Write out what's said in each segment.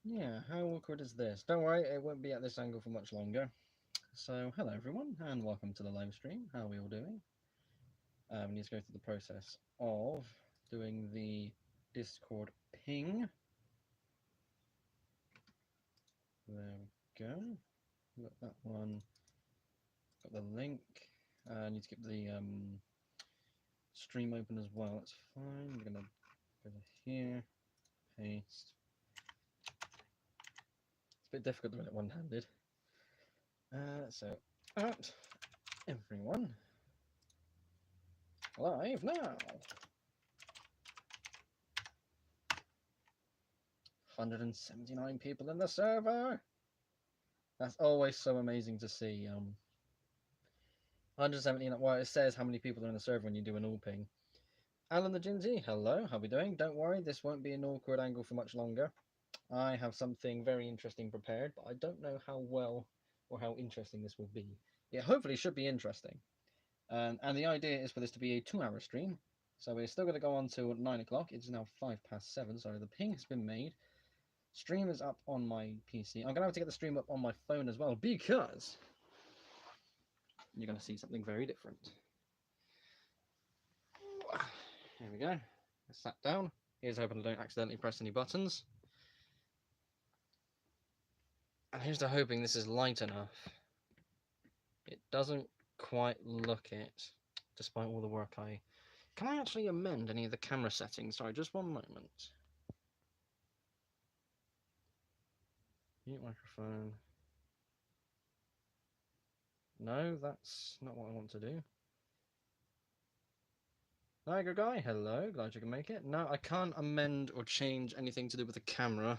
Yeah, how awkward is this? Don't worry, it won't be at this angle for much longer. So, hello everyone, and welcome to the live stream. How are we all doing? We need to go through the process of doing the Discord ping. There we go. Got that one. Got the link. I need to keep the stream open as well. That's fine. We're gonna go to here, paste. It's a bit difficult doing it one-handed. So, at everyone, live now. 179 people in the server. That's always so amazing to see. 179. Well, it says how many people are in the server when you do an all ping. Alan the Ginzy, hello. How are we doing? Don't worry, this won't be an awkward angle for much longer. I have something very interesting prepared, but I don't know how well or how interesting this will be. It hopefully should be interesting. And the idea is for this to be a 2-hour stream. So we're still going to go on till 9 o'clock. It's now 7:05. Sorry, the ping has been made. Stream is up on my PC. I'm going to have to get the stream up on my phone as well because you're going to see something very different. Here we go. I sat down. Here's hoping I don't accidentally press any buttons. And here's to hoping this is light enough. It doesn't quite look it, despite all the work I... Can I actually amend any of the camera settings? Sorry, just one moment. Mute microphone. No, that's not what I want to do. Niagara guy, hello, glad you can make it. No, I can't amend or change anything to do with the camera.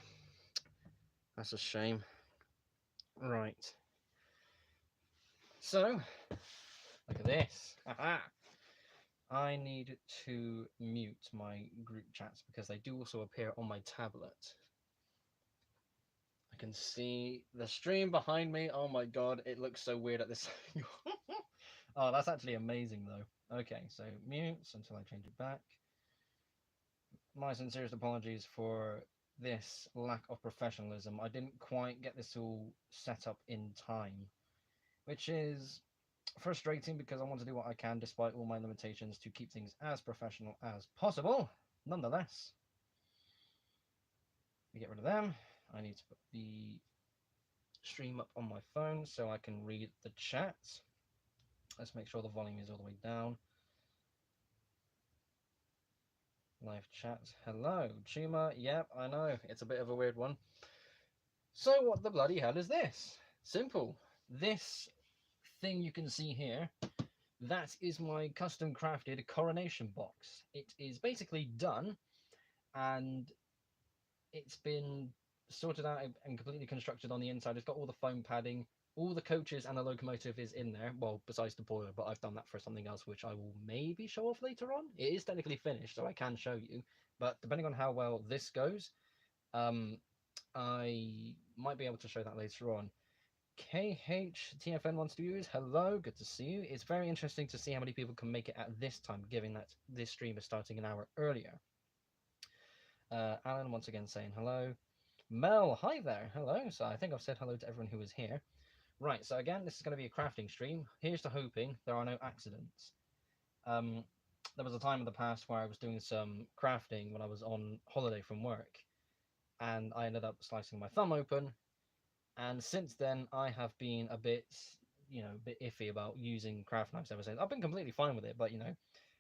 That's a shame. Right. So, look at this. Aha! I need to mute my group chats because they do also appear on my tablet. I can see the stream behind me. Oh my god, it looks so weird at this angle. Oh, that's actually amazing though. Okay, so mute until I change it back. My sincerest apologies for this lack of professionalism. I didn't quite get this all set up in time, which is frustrating because I want to do what I can despite all my limitations to keep things as professional as possible. Nonetheless, we get rid of them. I need to put the stream up on my phone so I can read the chat. Let's make sure the volume is all the way down. Live chat. Hello, Chuma. Yep, I know. It's a bit of a weird one. So what the bloody hell is this? Simple. This thing you can see here, that is my custom crafted coronation box. It is basically done and it's been sorted out and completely constructed on the inside. It's got all the foam padding, all the coaches and the locomotive is in there. Well, besides the boiler, but I've done that for something else, which I will maybe show off later on. It is technically finished, so I can show you. But depending on how well this goes, I might be able to show that later on. KHTFN wants to use. Hello, good to see you. It's very interesting to see how many people can make it at this time, given that this stream is starting an hour earlier. Alan once again saying hello. Mel, hi there. Hello. So I think I've said hello to everyone who is here. Right, so again, this is going to be a crafting stream. Here's to hoping there are no accidents. There was a time in the past where I was doing some crafting when I was on holiday from work, and I ended up slicing my thumb open. And since then, I have been a bit, a bit iffy about using craft knives ever since. I've been completely fine with it, but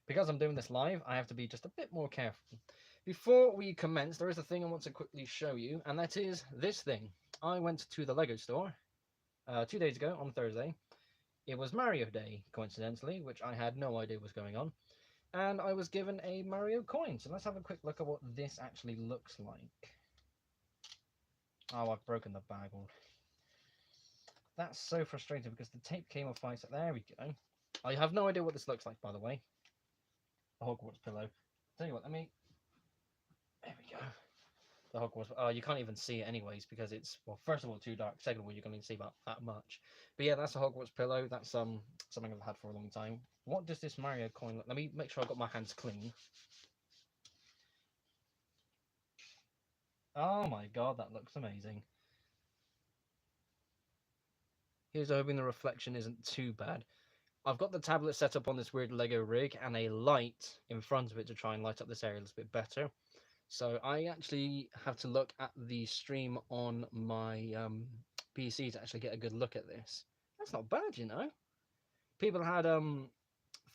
because I'm doing this live, I have to be just a bit more careful. Before we commence, there is a thing I want to quickly show you, and that is this thing. I went to the Lego store 2 days ago on Thursday. It was Mario Day, coincidentally, which I had no idea was going on. And I was given a Mario coin. So let's have a quick look at what this actually looks like. Oh, I've broken the bag already. That's so frustrating because the tape came off by. There we go. I have no idea what this looks like, by the way. The Hogwarts pillow. Tell you what, let me... There we go. The Hogwarts... Oh, you can't even see it anyways because it's, well, first of all, too dark. Second of all, you can only see about that much. But yeah, that's a Hogwarts pillow. That's something I've had for a long time. What does this Mario coin look? Let me make sure I've got my hands clean. Oh my god, that looks amazing. Here's hoping the reflection isn't too bad. I've got the tablet set up on this weird Lego rig and a light in front of it to try and light up this area a little bit better. So I actually have to look at the stream on my PC to actually get a good look at this. That's not bad, you know. People had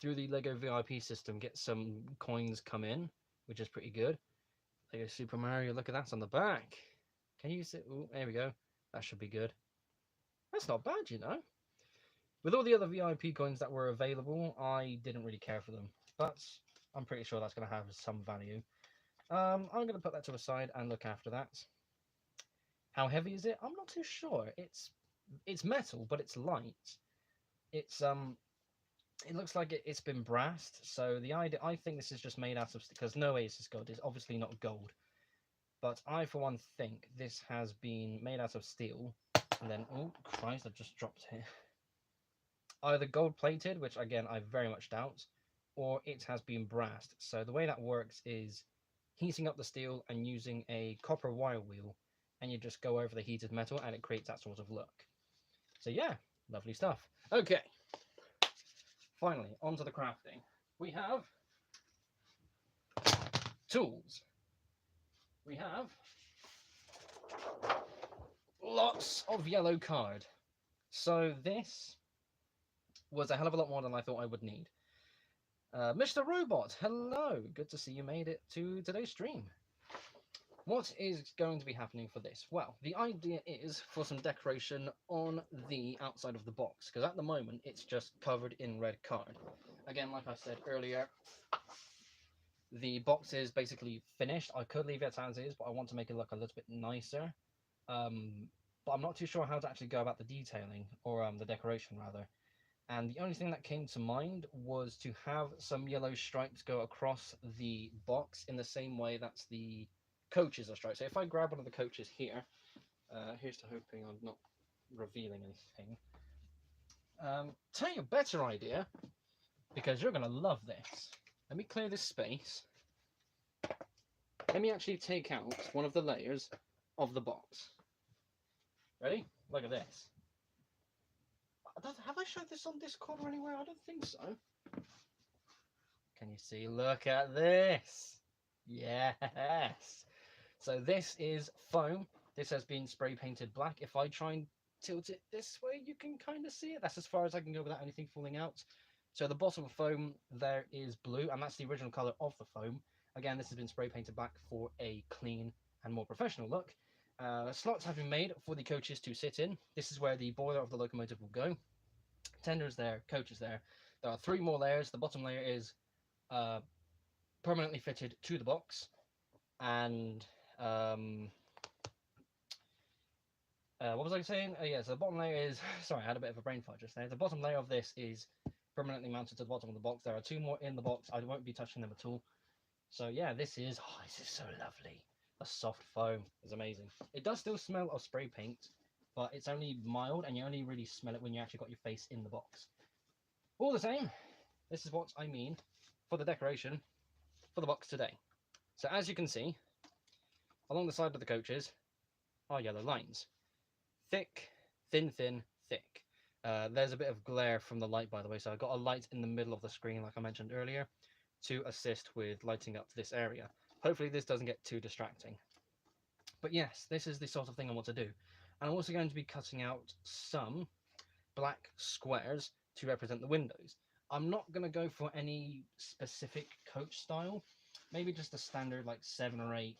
through the Lego VIP system get some coins come in, which is pretty good. Lego Super Mario, look at that on the back. Can you see? Ooh, there we go. That should be good. That's not bad, you know. With all the other VIP coins that were available, I didn't really care for them, but I'm pretty sure that's going to have some value. I'm going to put that to the side and look after that. How heavy is it? I'm not too sure. It's metal, but it's light. It's it looks like it's been brassed. So the idea, I think this is just made out of, because no way is this gold. It's obviously not gold, but I for one think this has been made out of steel. And then, oh Christ, I've just dropped here. Either gold plated, which again I very much doubt, or it has been brassed. So the way that works is heating up the steel and using a copper wire wheel, and you just go over the heated metal and it creates that sort of look. So yeah, lovely stuff. Okay, finally onto the crafting. We have tools. We have lots of yellow card. So this was a hell of a lot more than I thought I would need. Mr. Robot, hello. Good to see you made it to today's stream. What is going to be happening for this? Well, the idea is for some decoration on the outside of the box, because at the moment it's just covered in red card. Again, like I said earlier, the box is basically finished. I could leave it as is, but I want to make it look a little bit nicer. But I'm not too sure how to actually go about the detailing, or the decoration rather. And the only thing that came to mind was to have some yellow stripes go across the box in the same way that's the coaches are striped. So if I grab one of the coaches here, here's to hoping I'm not revealing anything. Tell you a better idea, because you're going to love this. Let me clear this space. Let me actually take out one of the layers of the box. Ready? Look at this. Have I showed this on Discord or anywhere? I don't think so. Can you see? Look at this. Yes. So this is foam. This has been spray painted black. If I try and tilt it this way, you can kind of see it. That's as far as I can go without anything falling out. So the bottom of foam there is blue, and that's the original color of the foam. Again, this has been spray painted black for a clean and more professional look. Slots have been made for the coaches to sit in. This is where the boiler of the locomotive will go. Tenders there, coaches there. There are 3 more layers. The bottom layer is permanently fitted to the box, and what was I saying? Oh yeah, so the bottom layer is, sorry, I had a bit of a brain fart just there. The bottom layer of this is permanently mounted to the bottom of the box. There are 2 more in the box. I won't be touching them at all. So yeah, this is so lovely. The soft foam is amazing. It does still smell of spray paint, but it's only mild, and you only really smell it when you actually got your face in the box. All the same, this is what I mean for the decoration for the box today. So as you can see, along the side of the coaches are yellow lines. Thick, thin, thick. There's a bit of glare from the light, by the way, so I've got a light in the middle of the screen, like I mentioned earlier, to assist with lighting up this area. Hopefully this doesn't get too distracting. But yes, this is the sort of thing I want to do. And I'm also going to be cutting out some black squares to represent the windows. I'm not going to go for any specific coach style. Maybe just a standard like 7 or 8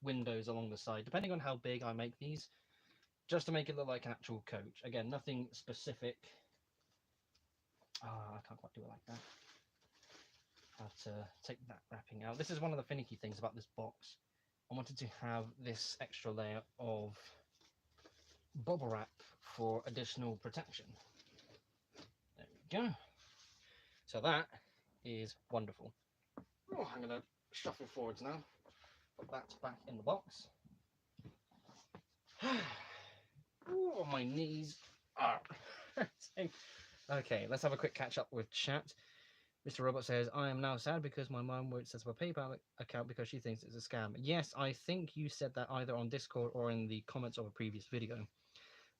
windows along the side, depending on how big I make these, just to make it look like an actual coach. Again, nothing specific. I can't quite do it like that. I have to take that wrapping out. This is one of the finicky things about this box. I wanted to have this extra layer of bubble wrap for additional protection. There we go. So that is wonderful. Oh, I'm going to shuffle forwards now. Put that back in the box. Oh, my knees are hurting. Okay, let's have a quick catch up with chat. Mr. Robot says, I am now sad because my mum won't set up a PayPal account because she thinks it's a scam. Yes, I think you said that either on Discord or in the comments of a previous video.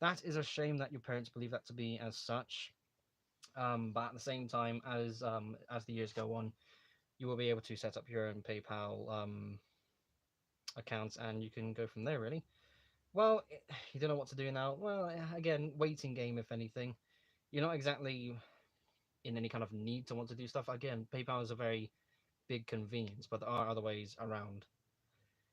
That is a shame that your parents believe that to be as such. But at the same time, as the years go on, you will be able to set up your own PayPal accounts, and you can go from there, really. Well, you don't know what to do now. Well, again, waiting game, if anything. You're not exactly in any kind of need to want to do stuff. Again, PayPal is a very big convenience, but there are other ways around.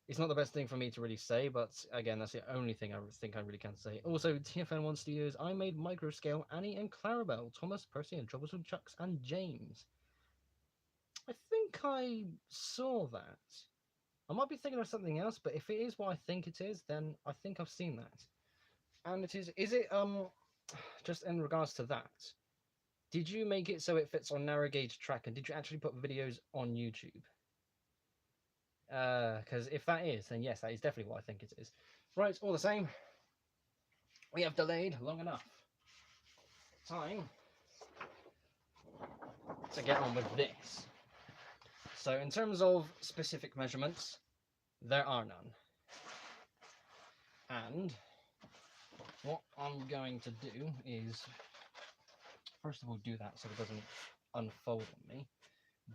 It's not the best thing for me to really say, but again, that's the only thing I think I really can say. Also, TFN1 Studios, I made Microscale, Annie and Clarabelle, Thomas, Percy, and Troublesome Chucks, and James. I think I saw that. I might be thinking of something else, but if it is what I think it is, then I think I've seen that. And it is it, just in regards to that, did you make it so it fits on narrow gauge track, and did you actually put videos on YouTube? Because if that is, then yes, that is definitely what I think it is. Right, all the same, we have delayed long enough. Time to get on with this. So in terms of specific measurements, there are none. And what I'm going to do is, first of all, do that so it doesn't unfold on me.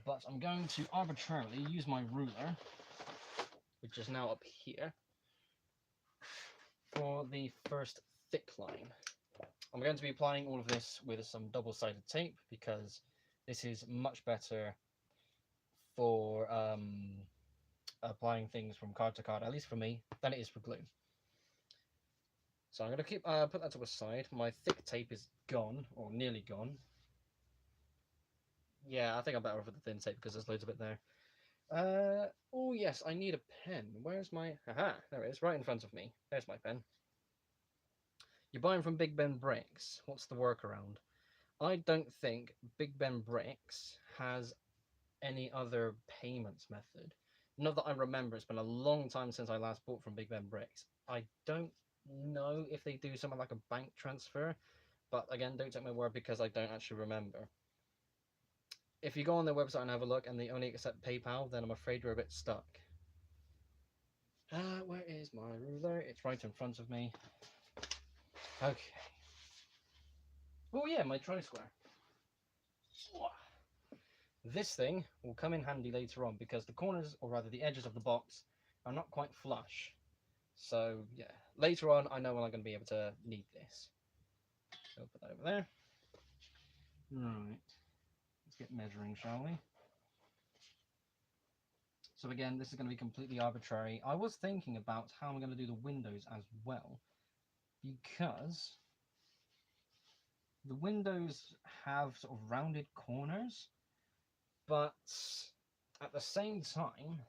But I'm going to arbitrarily use my ruler, which is now up here, for the first thick line. I'm going to be applying all of this with some double-sided tape because this is much better for applying things from card to card, at least for me, than it is for glue. So I'm going to put that to a side. My thick tape is gone, or nearly gone. Yeah, I think I'm better off with the thin tape because there's loads of it there. Oh yes, I need a pen. Where's my... Aha, there it is, right in front of me. There's my pen. You're buying from Big Ben Bricks. What's the workaround? I don't think Big Ben Bricks has any other payments method. Not that I remember, it's been a long time since I last bought from Big Ben Bricks. I don't know if they do something like a bank transfer, but again, don't take my word because I don't actually remember. If you go on their website and have a look and they only accept PayPal, then I'm afraid you're a bit stuck. Where is my ruler? It's right in front of me. Okay. Oh yeah, my tri-square. This thing will come in handy later on because the corners, or rather the edges of the box, are not quite flush. So yeah, later on I know when I'm going to be able to need this. So put that over there. Right, let's get measuring, shall we? So again, this is going to be completely arbitrary. I was thinking about how I'm going to do the windows as well, because the windows have sort of rounded corners, but at the same time,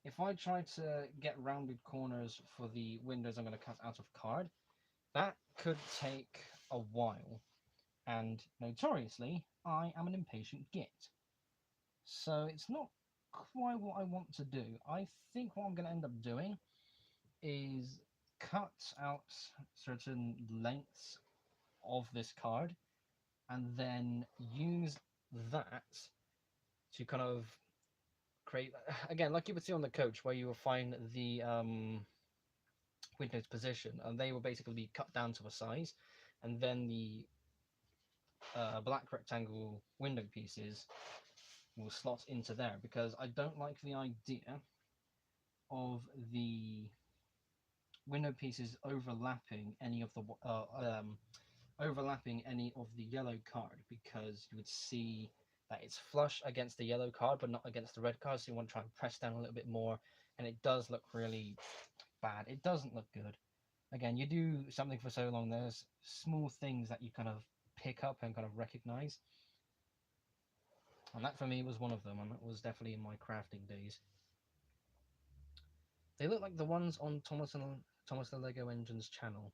if I try to get rounded corners for the windows I'm going to cut out of card, that could take a while. And notoriously, I am an impatient git. So it's not quite what I want to do. I think what I'm going to end up doing is cut out certain lengths of this card and then use that to kind of create, again, like you would see on the coach, where you will find the windows position, and they will basically be cut down to a size, and then the black rectangle window pieces will slot into there, because I don't like the idea of the window pieces overlapping any of the yellow card, because you would see that it's flush against the yellow card but not against the red card, so you want to try and press down a little bit more, and it does look really bad. It doesn't look good. Again, you do something for so long, there's small things that you kind of pick up and kind of recognize, and that for me was one of them, and that was definitely in my crafting days. They look like the ones on Thomas the Lego Engine's channel.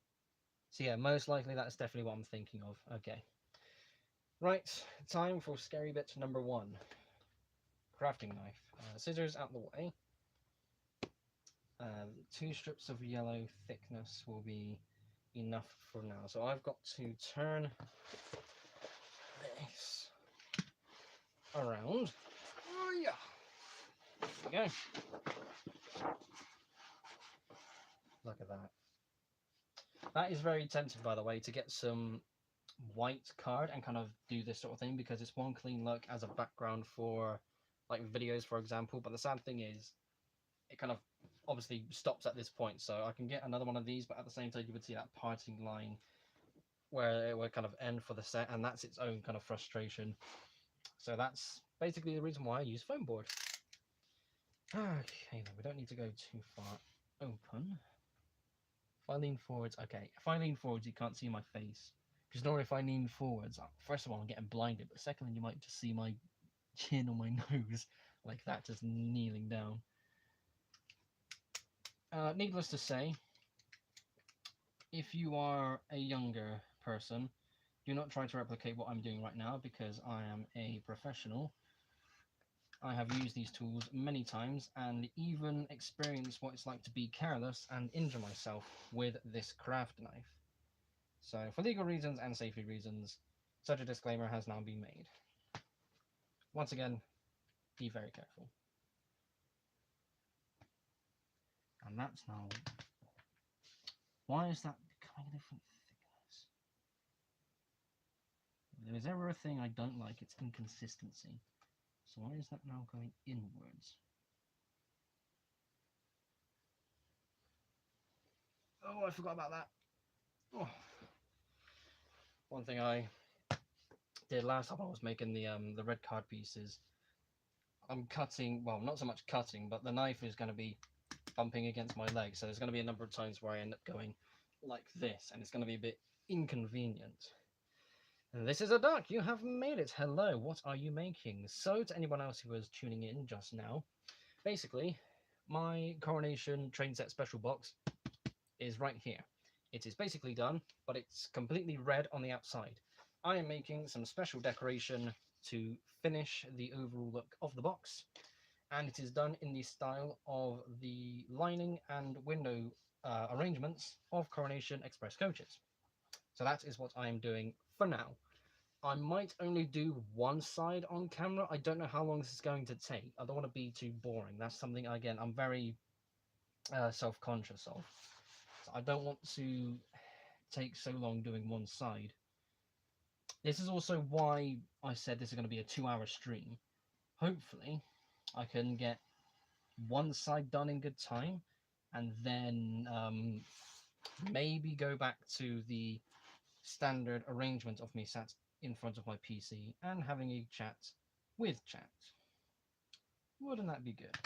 So yeah, most likely that's definitely what I'm thinking of. Okay. Right, time for scary bit number 1. Crafting knife. Scissors out the way. 2 strips of yellow thickness will be enough for now. So I've got to turn this around. Oh, yeah. There we go. Look at that. That is very tempting, by the way, to get some white card and kind of do this sort of thing, because it's one clean look as a background for like videos, for example. But the sad thing is, it kind of obviously stops at this point, so I can get another one of these, but at the same time you would see that parting line where it would kind of end for the set, and that's its own kind of frustration. So that's basically the reason why I use foam board. Okay, then we don't need to go too far open. If I lean forwards, okay, if I lean forwards you can't see my face, because normally if I lean forwards, first of all I'm getting blinded, but secondly you might just see my chin or my nose like that, just kneeling down. Needless to say, if you are a younger person, do not try to replicate what I'm doing right now, because I am a professional. I have used these tools many times and even experienced what it's like to be careless and injure myself with this craft knife. So for legal reasons and safety reasons, such a disclaimer has now been made. Once again, be very careful. And that's now... Why is that becoming a different thickness? If there is ever a thing I don't like, it's inconsistency. So why is that now going inwards? Oh, I forgot about that. Oh. One thing I did last time I was making the red card pieces, I'm cutting, well, not so much cutting, but the knife is going to be bumping against my leg, so there's going to be a number of times where I end up going like this, and it's going to be a bit inconvenient. And this is a duck, you have made it. Hello, what are you making? So to anyone else who was tuning in just now, basically my Coronation train set special box is right here. It is basically done, but it's completely red on the outside. I am making some special decoration to finish the overall look of the box, and it is done in the style of the lining and window arrangements of Coronation Express coaches. So that is what I am doing for now. I might only do one side on camera. I don't know how long this is going to take. I don't want to be too boring. That's something, again, I'm very self-conscious of. So I don't want to take so long doing one side. This is also why I said this is going to be a 2-hour stream. Hopefully, I can get one side done in good time, and then maybe go back to the standard arrangement of me sat in front of my PC and having a chat with chat. Wouldn't that be good?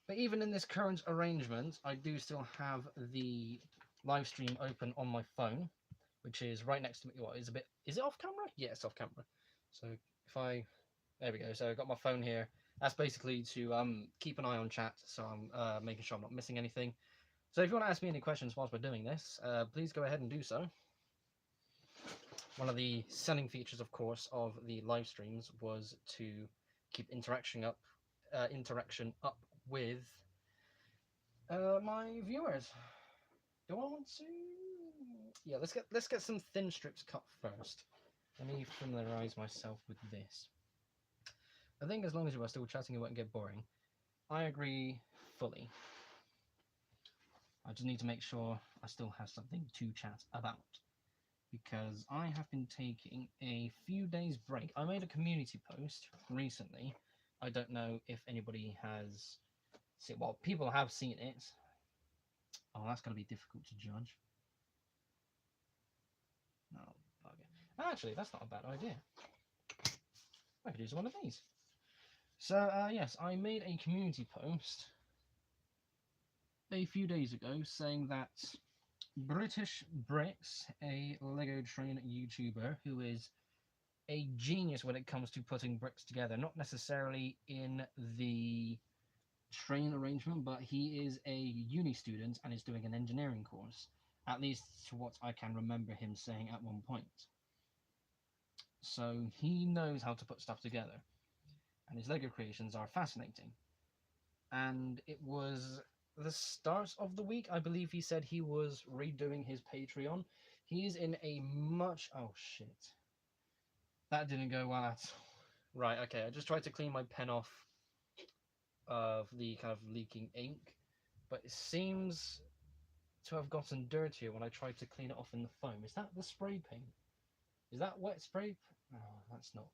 But even in this current arrangement, I do still have the live stream open on my phone, which is right next to me. What is a bit? Is it off camera? Yeah, it's off camera. So if I, there we go. So I've got my phone here. That's basically to keep an eye on chat, so I'm making sure I'm not missing anything. So if you want to ask me any questions whilst we're doing this, please go ahead and do so. One of the selling features, of course, of the live streams was to keep interaction up with my viewers. Do I want to? Yeah, let's get some thin strips cut first. Let me familiarize myself with this. I think as long as you are still chatting, it won't get boring. I agree fully. I just need to make sure I still have something to chat about, because I have been taking a few days break. I made a community post recently. I don't know if anybody has seen, well, people have seen it. Oh, that's going to be difficult to judge. No, okay. Actually, that's not a bad idea. I could use one of these. So, yes, I made a community post a few days ago saying that British Bricks, a Lego train YouTuber who is a genius when it comes to putting bricks together, not necessarily in the train arrangement, but he is a uni student and is doing an engineering course, at least to what I can remember him saying at one point. So he knows how to put stuff together, and his Lego creations are fascinating. And it was the start of the week, I believe he said he was redoing his Patreon. He is in a much... oh shit. That didn't go well at all. Right, okay, I just tried to clean my pen off of the kind of leaking ink, but it seems to have gotten dirtier when I tried to clean it off in the foam. Is that the spray paint? Is that wet spray? Oh, that's not.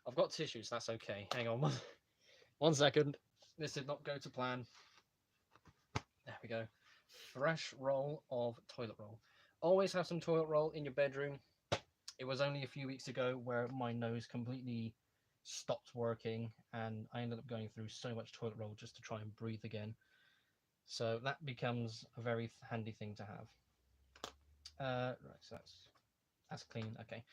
I've got tissues, that's okay. Hang on one second. This did not go to plan. There we go. Fresh roll of toilet roll. Always have some toilet roll in your bedroom. It was only a few weeks ago where my nose completely stopped working and I ended up going through so much toilet roll just to try and breathe again. So that becomes a very handy thing to have. Right, so that's clean. Okay,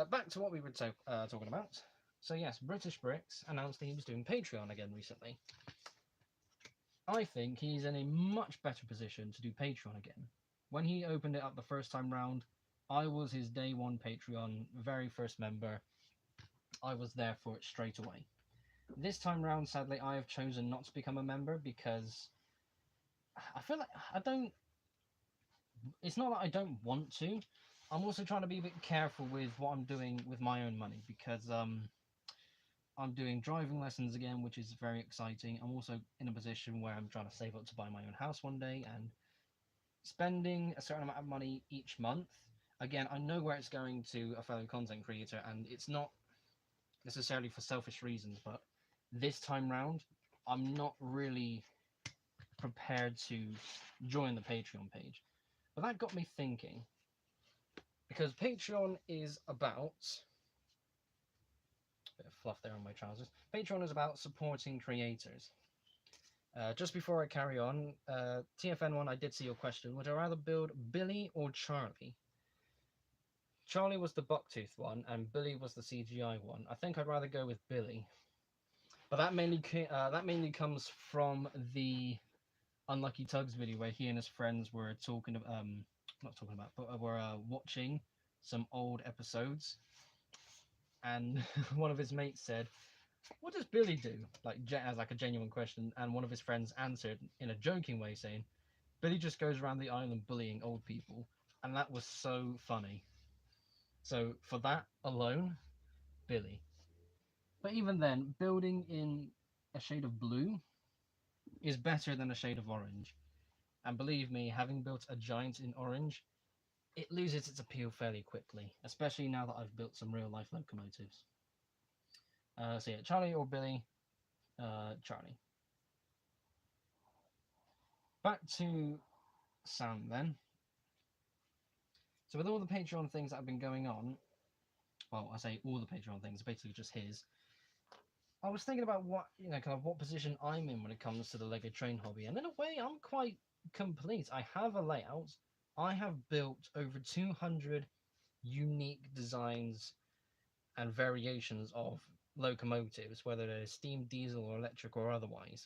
back to what we were talking about. So yes, British Bricks announced that he was doing Patreon again recently. I think he's in a much better position to do Patreon again. When he opened it up the first time round, I was his day one Patreon, very first member. I was there for it straight away. This time round, sadly, I have chosen not to become a member because I feel like I don't. It's not that I don't want to. I'm also trying to be a bit careful with what I'm doing with my own money because I'm doing driving lessons again, which is very exciting. I'm also in a position where I'm trying to save up to buy my own house one day, and spending a certain amount of money each month. Again, I know where it's going to a fellow content creator, and it's not necessarily for selfish reasons, but this time round, I'm not really prepared to join the Patreon page. But that got me thinking, because Patreon is about, bit of fluff there on my trousers. Patreon is about supporting creators. Just before I carry on, TFN1, I did see your question. Would I rather build Billy or Charlie? Charlie was the bucktooth one, and Billy was the CGI one. I think I'd rather go with Billy, but that mainly comes from the Unlucky Tugs video where he and his friends were talking about, not talking about, but were watching some old episodes, and one of his mates said, "What does Billy do?" Like as like a genuine question, and one of his friends answered in a joking way, saying, "Billy just goes around the island bullying old people," and that was so funny. So for that alone, Billy. But even then, building in a shade of blue is better than a shade of orange. And believe me, having built a giant in orange, it loses its appeal fairly quickly, especially now that I've built some real life locomotives. So yeah, Charlie or Billy? Charlie. Back to Sam then. So with all the Patreon things that have been going on, well, I say all the Patreon things, basically just his. I was thinking about what, kind of what position I'm in when it comes to the Lego train hobby, and in a way, I'm quite complete. I have a layout. I have built over 200 unique designs and variations of locomotives, whether they're steam, diesel, or electric, or otherwise.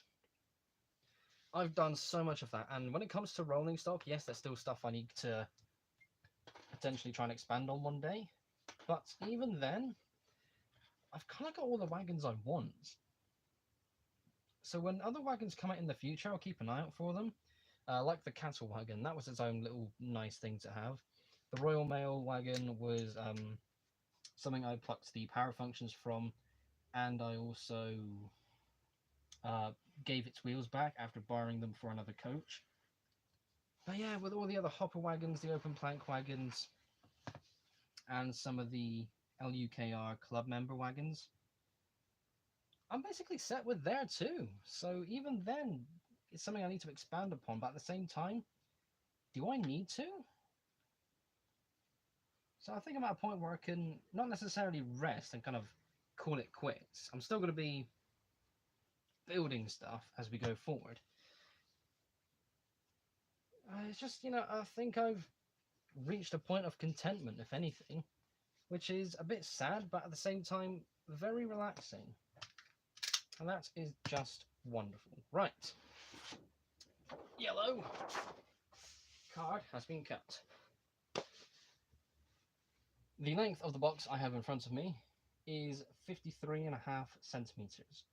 I've done so much of that, and when it comes to rolling stock, yes, there's still stuff I need to potentially try and expand on one day, but even then, I've kind of got all the wagons I want. So when other wagons come out in the future, I'll keep an eye out for them. Like the cattle wagon, that was its own little nice thing to have. The Royal Mail wagon was something I plucked the power functions from, and I also gave its wheels back after borrowing them for another coach. But yeah, with all the other hopper wagons, the open plank wagons, and some of the LUKR club member wagons, I'm basically set with there too. So even then, it's something I need to expand upon. But at the same time, do I need to? So I think I'm at a point where I can not necessarily rest and kind of call it quits. I'm still going to be building stuff as we go forward. It's just, I think I've reached a point of contentment, if anything, which is a bit sad, but at the same time, very relaxing. And that is just wonderful. Right. Yellow card has been cut. The length of the box I have in front of me is 53.5 centimeters.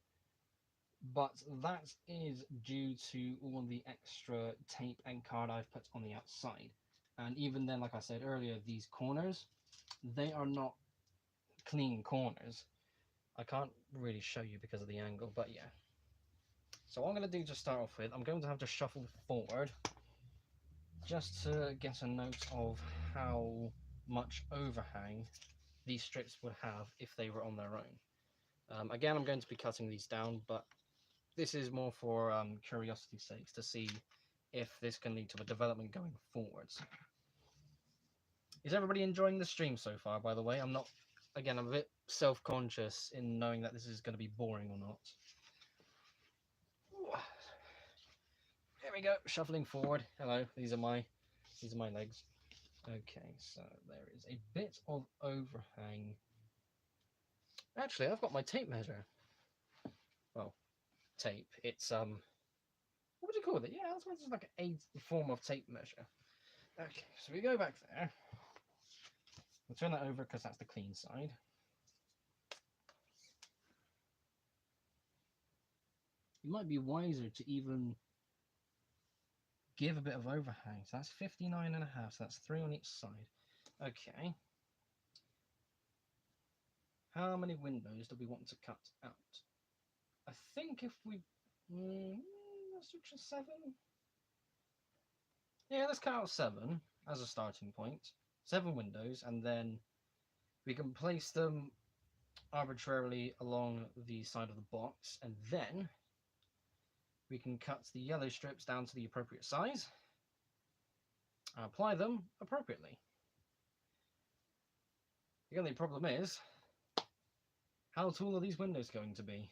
But that is due to all the extra tape and card I've put on the outside. And even then, like I said earlier, these corners, they are not clean corners. I can't really show you because of the angle, but yeah. So what I'm going to do to start off with, I'm going to have to shuffle forward just to get a note of how much overhang these strips would have if they were on their own. Again, I'm going to be cutting these down, but this is more for curiosity's sake, to see if this can lead to a development going forwards. Is everybody enjoying the stream so far, by the way? I'm a bit self-conscious in knowing that this is going to be boring or not. Here we go, shuffling forward. Hello, these are my legs. Okay, so there is a bit of overhang. Actually, I've got my tape measure. Well, tape. It's what would you call it? Yeah, that's just like a form of tape measure. Okay, so we go back there. We'll turn that over because that's the clean side. It might be wiser to even give a bit of overhang. So that's 59.5, so that's 3 on each side. Okay. How many windows do we want to cut out? I think if we... let's do just 7. Yeah, let's cut out 7 as a starting point. 7 windows, and then we can place them arbitrarily along the side of the box, and then we can cut the yellow strips down to the appropriate size and apply them appropriately. The only problem is, how tall are these windows going to be?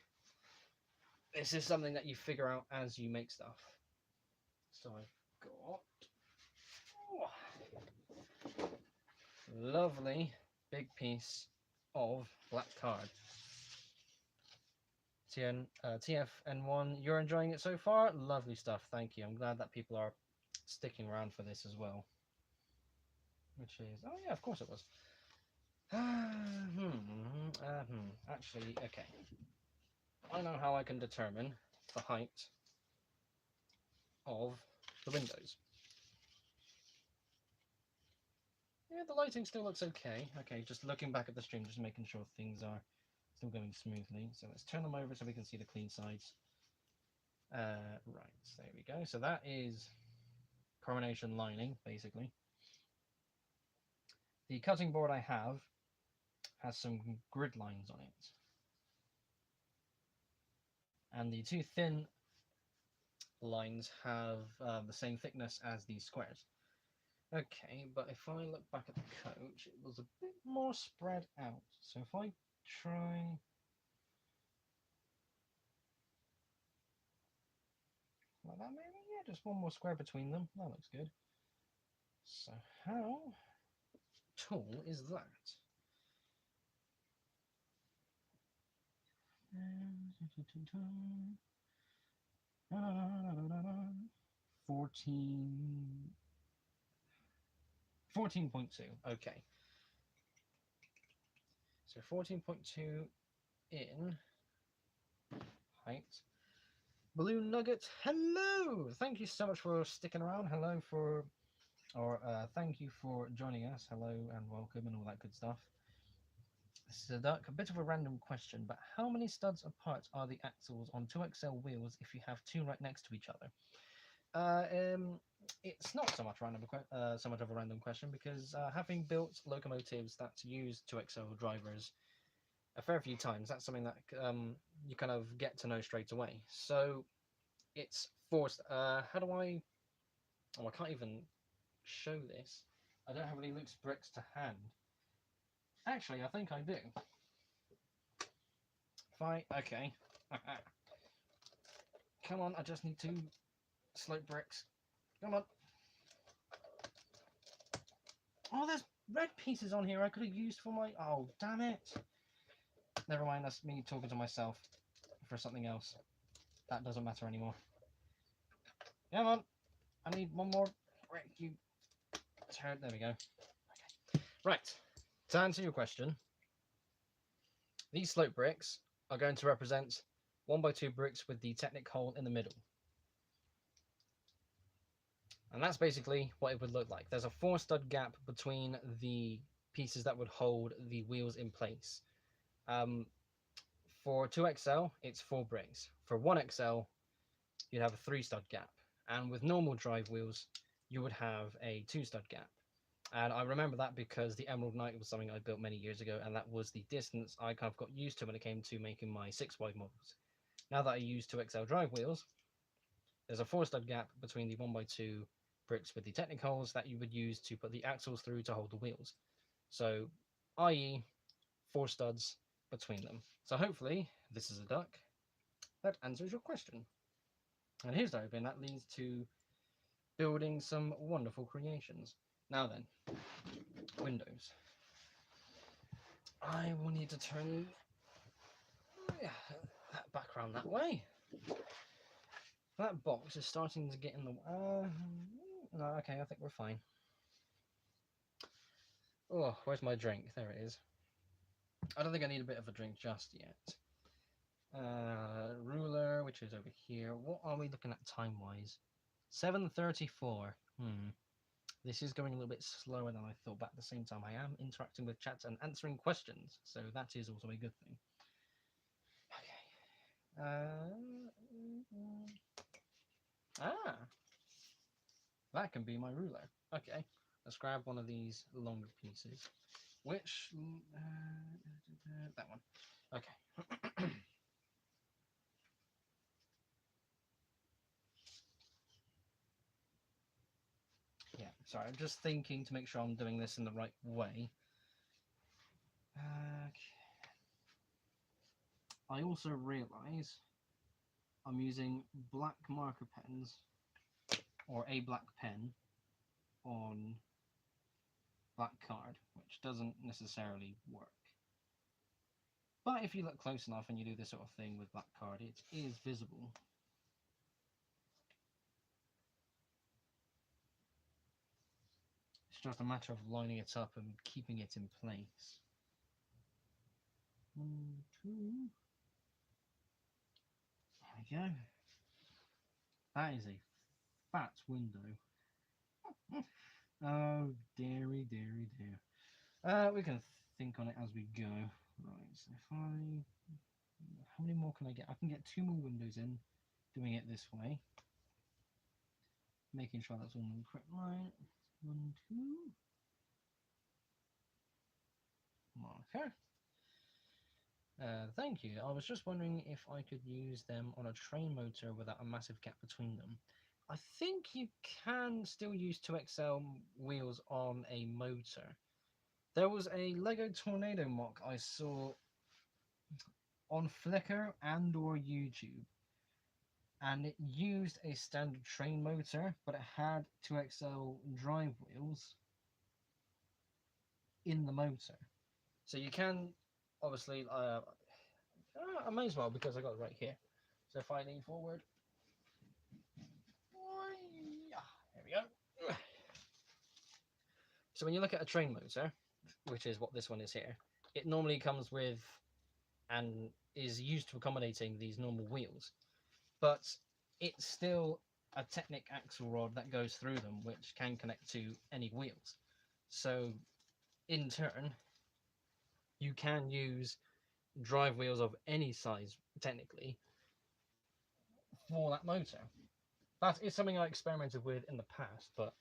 This is something that you figure out as you make stuff. So I've got lovely big piece of black card. TFN1, you're enjoying it so far? Lovely stuff, thank you. I'm glad that people are sticking around for this as well. Which is, oh yeah, of course it was. Actually, okay. I know how I can determine the height of the windows. Yeah, the lighting still looks okay. Okay, just looking back at the stream, just making sure things are still going smoothly. So let's turn them over so we can see the clean sides. Right, there we go. So that is coronation lining, basically. The cutting board I have has some grid lines on it. And the 2 thin lines have the same thickness as these squares. Okay, but if I look back at the coach, it was a bit more spread out. So if I try... like that maybe? Yeah, just one more square between them. That looks good. So how tall is that? 14.2. Okay. So 14.2 in height. Blue Nugget, hello! Thank you so much for sticking around. Hello for, or thank you for joining us. Hello and welcome and all that good stuff. This is a bit of a random question, but how many studs apart are the axles on 2XL wheels if you have 2 right next to each other? It's not so much of a random question because having built locomotives that use 2XL drivers a fair few times, that's something that you kind of get to know straight away. So it's forced. How do I? Oh, I can't even show this. I don't have any Luke's bricks to hand. Actually, I think I do. Okay. Come on, I just need 2 slope bricks. Come on. Oh, there's red pieces on here I could have used for my... Oh, damn it. Never mind, that's me talking to myself for something else. That doesn't matter anymore. Come on. I need 1 more brick, you turd. There we go. Okay. Right. To answer your question, these slope bricks are going to represent 1x2 bricks with the Technic hole in the middle. And that's basically what it would look like. There's a 4 stud gap between the pieces that would hold the wheels in place. For 2XL, it's 4 bricks. For 1XL, you'd have a 3 stud gap. And with normal drive wheels, you would have a 2 stud gap. And I remember that because the Emerald Knight was something I built many years ago, and that was the distance I kind of got used to when it came to making my 6 wide models. Now that I use 2XL drive wheels, there's a 4 stud gap between the 1x2 bricks with the Technic holes that you would use to put the axles through to hold the wheels. So, i.e., 4 studs between them. So hopefully, this is a duck that answers your question. And here's the open that leads to building some wonderful creations. Now then, windows. I will need to turn that background that way. That box is starting to get in the way. No, okay, I think we're fine. Oh, where's my drink? There it is. I don't think I need a bit of a drink just yet. Ruler, which is over here. What are we looking at time-wise? 7:34. This is going a little bit slower than I thought, but at the same time I am interacting with chat and answering questions, so that is also a good thing. Okay. That can be my ruler. Okay, let's grab one of these longer pieces. Which... that one. Okay. Yeah, sorry, I'm just thinking to make sure I'm doing this in the right way. Okay. I also realise I'm using black marker pens, or a black pen, on black card, which doesn't necessarily work. But if you look close enough and you do this sort of thing with black card, it is visible. It's just a matter of lining it up and keeping it in place. 1, 2. There we go. That is a fat window. Oh, dearie, dearie, dear. We can think on it as we go. Right, so if I... How many more can I get? I can get 2 more windows in, doing it this way. Making sure that's all in the correct line. 1, 2. Marker. Thank you. I was just wondering if I could use them on a train motor without a massive gap between them. I think you can still use 2XL wheels on a motor. There was a Lego Tornado mock I saw on Flickr and or YouTube, and it used a standard train motor, but it had 2XL drive wheels in the motor. So you can, obviously, I may as well because I got it right here. So if I lean forward, there we go. So when you look at a train motor, which is what this one is here, it normally comes with and is used to accommodating these normal wheels, but it's still a Technic axle rod that goes through them, which can connect to any wheels. So in turn, you can use drive wheels of any size, technically, for that motor. That is something I experimented with in the past, but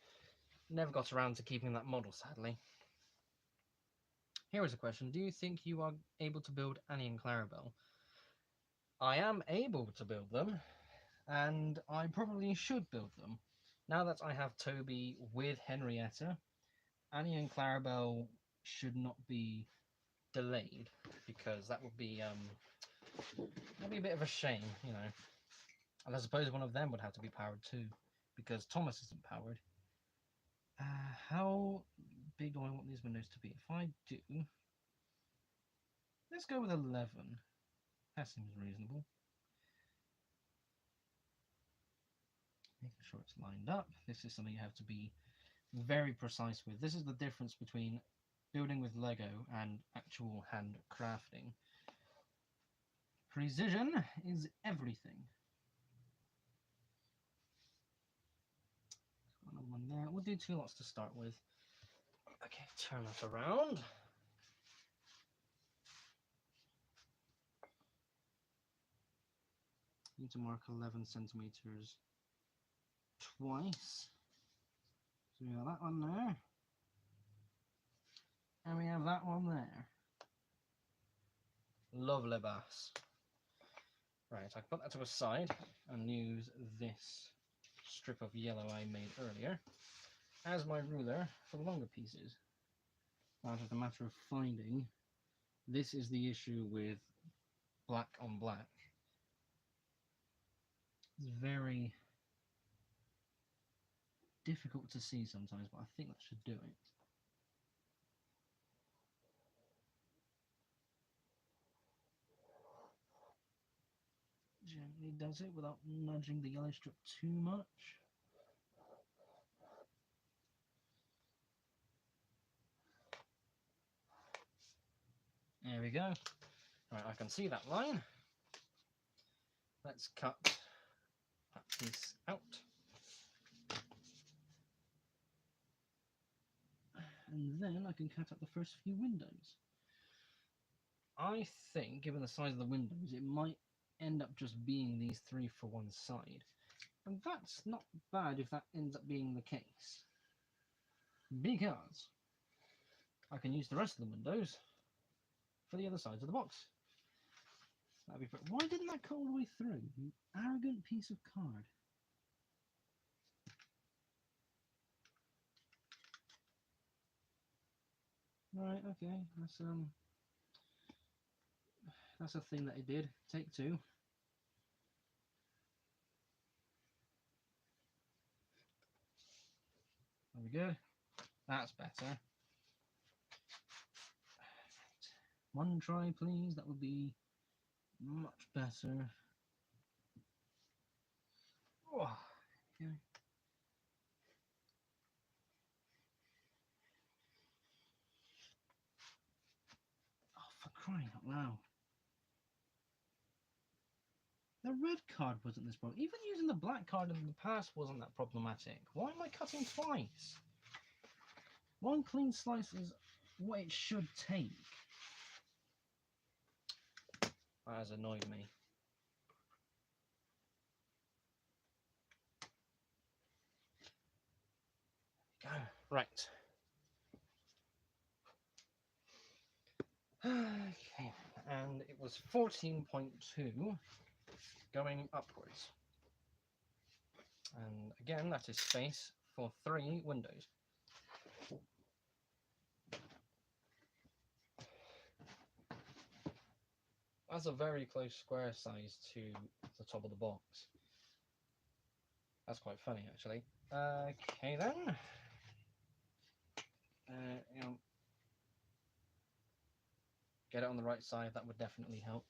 never got around to keeping that model, sadly. Here is a question. Do you think you are able to build Annie and Clarabelle? I am able to build them, and I probably should build them. Now that I have Toby with Henrietta, Annie and Clarabelle should not be delayed, because that would be that'd be a bit of a shame, you know. And I suppose one of them would have to be powered too, because Thomas isn't powered. How big do I want these windows to be? If I do, let's go with 11. That seems reasonable. Making sure it's lined up. This is something you have to be very precise with. This is the difference between building with Lego and actual hand crafting. Precision is everything. Another one there. We'll do 2 lots to start with. Okay, turn that around. Need to mark 11 centimeters twice. So we have that one there. And we have that one there. Lovely bass. Right, I can put that to a side and use this strip of yellow I made earlier as my ruler for the longer pieces. Now it's just a matter of finding. This is the issue with black on black. It's very difficult to see sometimes, but I think that should do it. Gently does it without nudging the yellow strip too much. There we go. Right, I can see that line. Let's cut that piece out. And then I can cut out the first few windows. I think, given the size of the windows, it might end up just being these three for one side. And that's not bad if that ends up being the case. Because I can use the rest of the windows for the other sides of the box. That'd be pretty... Why didn't that cut all the way through? You arrogant piece of card. Right, okay, that's a thing that it did. Take two. There we go. That's better. One try, please. That would be much better. Oh, okay. Oh, for crying out loud. The red card wasn't this problem. Even using the black card in the past wasn't that problematic. Why am I cutting twice? One clean slice is what it should take. That has annoyed me. Go. Right. Okay. And it was 14.2 going upwards. And again, that is space for 3 windows. That's a very close square size to the top of the box. That's quite funny, actually. Okay then. Get it on the right side, that would definitely help.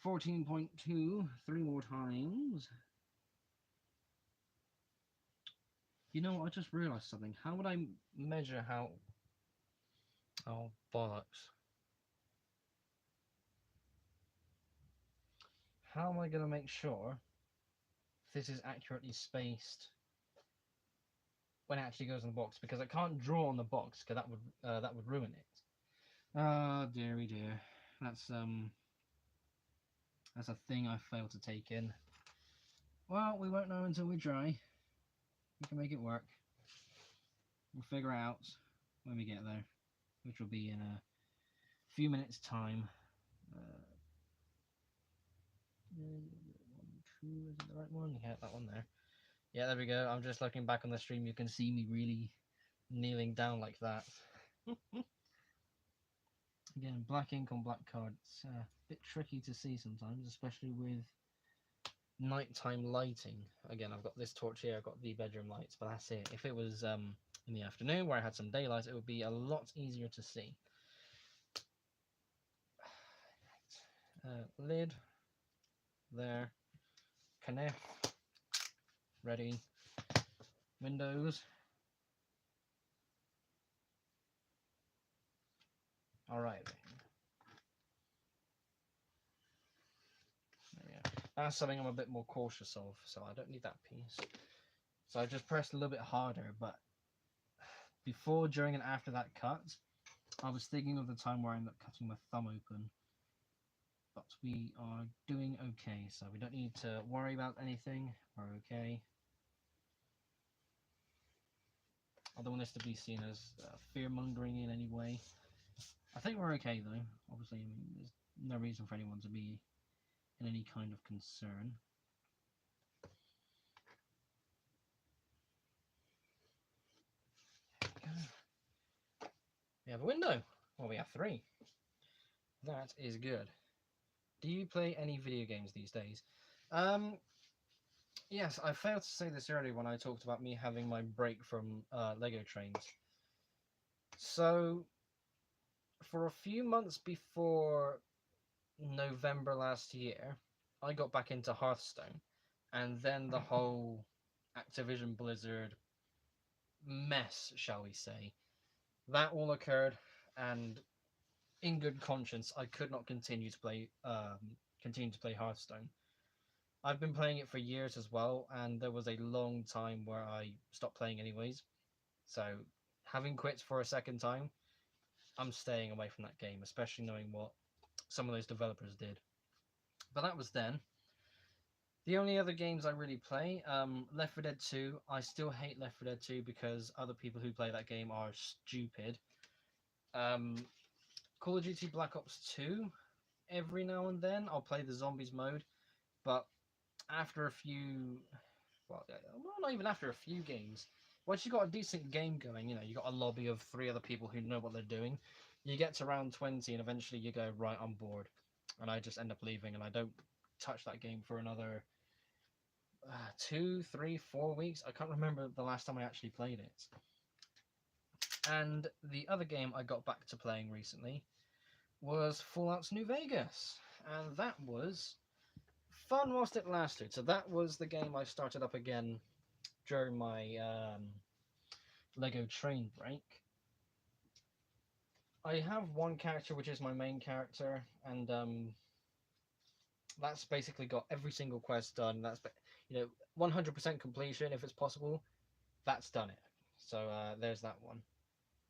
14.2, 3 more times. You know what, I just realised something. How would I measure how... Oh, bollocks. How am I going to make sure this is accurately spaced when it actually goes in the box? Because I can't draw on the box, because that would ruin it. Oh, dearie dear. That's a thing I failed to take in. Well, we won't know until we try. We can make it work. We'll figure out when we get there, which will be in a few minutes' time. 1, 2, is it the right one? Yeah, that one there. Yeah, there we go. I'm just looking back on the stream. You can see me really kneeling down like that. Again, black ink on black card. It's a bit tricky to see sometimes, especially with nighttime lighting. Again, I've got this torch here, I've got the bedroom lights, but that's it. If it was in the afternoon where I had some daylight, it would be a lot easier to see. Lid there, Kniff ready, windows. All right. There we go. That's something I'm a bit more cautious of, so I don't need that piece. So I just pressed a little bit harder, but before, during, and after that cut, I was thinking of the time where I ended up cutting my thumb open. but we are doing okay, so we don't need to worry about anything. We're okay. I don't want this to be seen as fear-mongering in any way. I think we're okay, though. Obviously, I mean, there's no reason for anyone to be in any kind of concern. There we go. We have a window. Well, we have 3. That is good. Do you play any video games these days? Yes, I failed to say this earlier when I talked about me having my break from Lego trains. So, for a few months before November last year, I got back into Hearthstone, and then the whole Activision Blizzard mess, shall we say, that all occurred, and in good conscience, I could not continue to play Hearthstone. I've been playing it for years as well, and there was a long time where I stopped playing anyways. So, having quit for a second time, I'm staying away from that game, especially knowing what some of those developers did. But that was then. The only other games I really play, Left 4 Dead 2. I still hate Left 4 Dead 2 because other people who play that game are stupid. Call of Duty Black Ops 2. Every now and then I'll play the zombies mode, but after a few, well, not even after a few games, once you got a decent game going, you got a lobby of 3 other people who know what they're doing, you get to round 20 and eventually you go, right, I'm bored, and I just end up leaving and I don't touch that game for another 2, 3, 4 weeks. I can't remember the last time I actually played it. And the other game I got back to playing recently was Fallout New Vegas, and that was fun whilst it lasted. So that was the game I started up again during my Lego train break. I have one character which is my main character, and that's basically got every single quest done. That's 100% completion if it's possible. That's done it. So there's that one.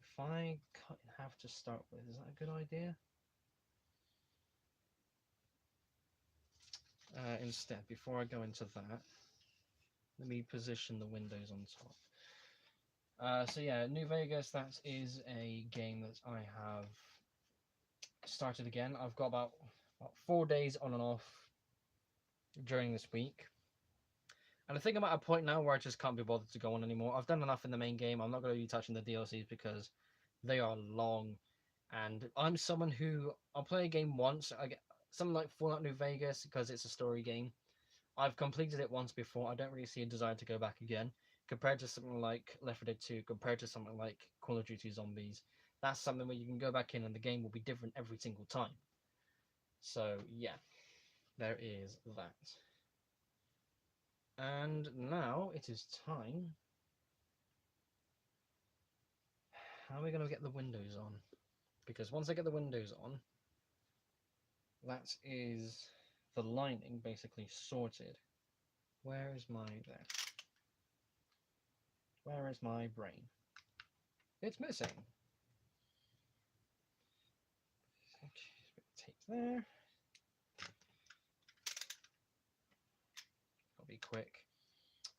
If I cut in half to start with, is that a good idea? Instead, before I go into that, let me position the windows on top. So yeah, New Vegas, that is a game that I have started again. I've got about 4 days on and off during this week. And I think I'm at a point now where I just can't be bothered to go on anymore. I've done enough in the main game. I'm not going to be touching the DLCs because they are long. And I'm someone who, I'll play a game once. I get something like Fallout New Vegas because it's a story game. I've completed it once before. I don't really see a desire to go back again. Compared to something like Left 4 Dead 2, compared to something like Call of Duty Zombies, that's something where you can go back in and the game will be different every single time. So yeah, there is that. And now it is time. How are we going to get the windows on? Because once I get the windows on, that is the lining basically sorted. Where is my there? Where is my brain? It's missing. Okay, tape there. I'll be quick.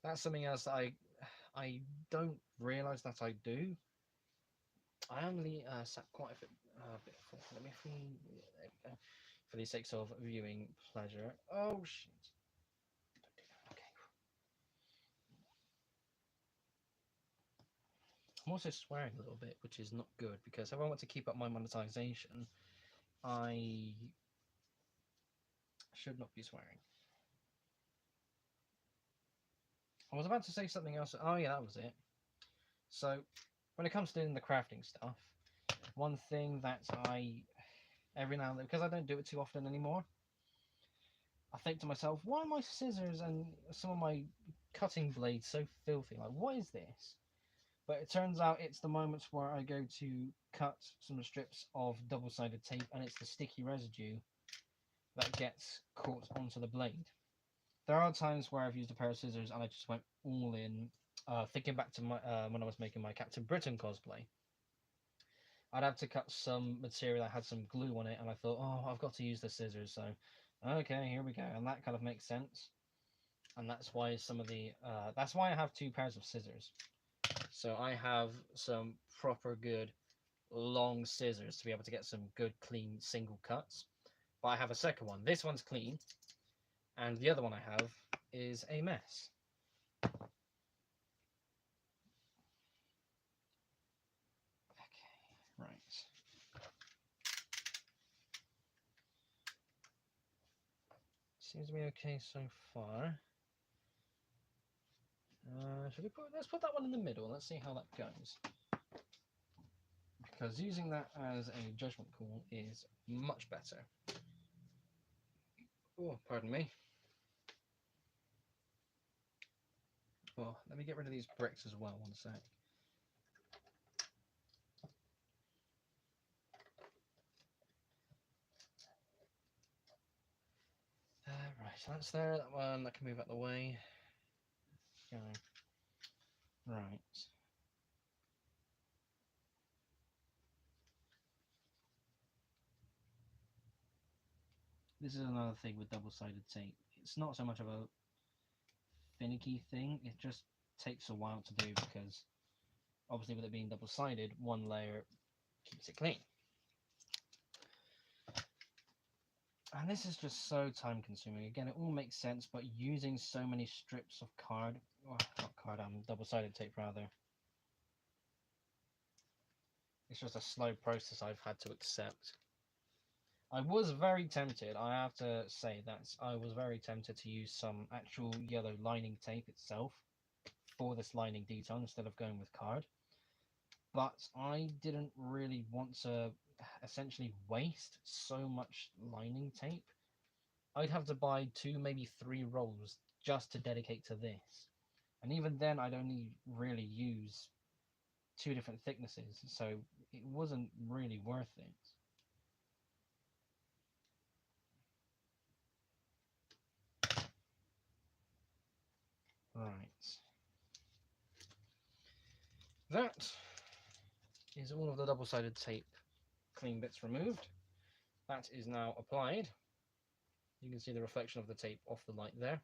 That's something else that I don't realise that I do. I only sat quite a bit forward. Let me there we go. For the sake of viewing pleasure. Oh shit. Don't do that. Okay. I'm also swearing a little bit, which is not good because if I want to keep up my monetization, I should not be swearing. I was about to say something else. Oh yeah, that was it. So, when it comes to doing the crafting stuff, one thing that every now and then, because I don't do it too often anymore, I think to myself, why are my scissors and some of my cutting blades so filthy? Like, what is this? But it turns out it's the moments where I go to cut some strips of double-sided tape and it's the sticky residue that gets caught onto the blade. There are times where I've used a pair of scissors and I just went all in, thinking back to my when I was making my Captain Britain cosplay. I'd have to cut some material that had some glue on it, and I thought, oh, I've got to use the scissors, so okay, here we go, and that kind of makes sense. And that's why that's why I have two pairs of scissors. So I have some proper good long scissors to be able to get some good clean single cuts. But I have a second one. This one's clean, and the other one I have is a mess. Okay, right. Seems to be okay so far. Let's put that one in the middle. Let's see how that goes. Because using that as a judgment call is much better. Oh, pardon me. Well, let me get rid of these bricks as well, one sec. Right, so that's there, that one, that can move out of the way. Go. Right. This is another thing with double-sided tape. It's not so much of a finicky thing, it just takes a while to do because obviously with it being double-sided, one layer keeps it clean. And this is just so time consuming. Again, it all makes sense, but using so many strips of double-sided tape rather. It's just a slow process I've had to accept. I was very tempted, I have to say that I was very tempted to use some actual yellow lining tape itself for this lining detail instead of going with card. But I didn't really want to essentially waste so much lining tape. I'd have to buy 2, maybe 3 rolls just to dedicate to this. And even then, I'd only really use 2 different thicknesses, so it wasn't really worth it. Right. That is all of the double-sided tape clean bits removed. That is now applied. You can see the reflection of the tape off the light there.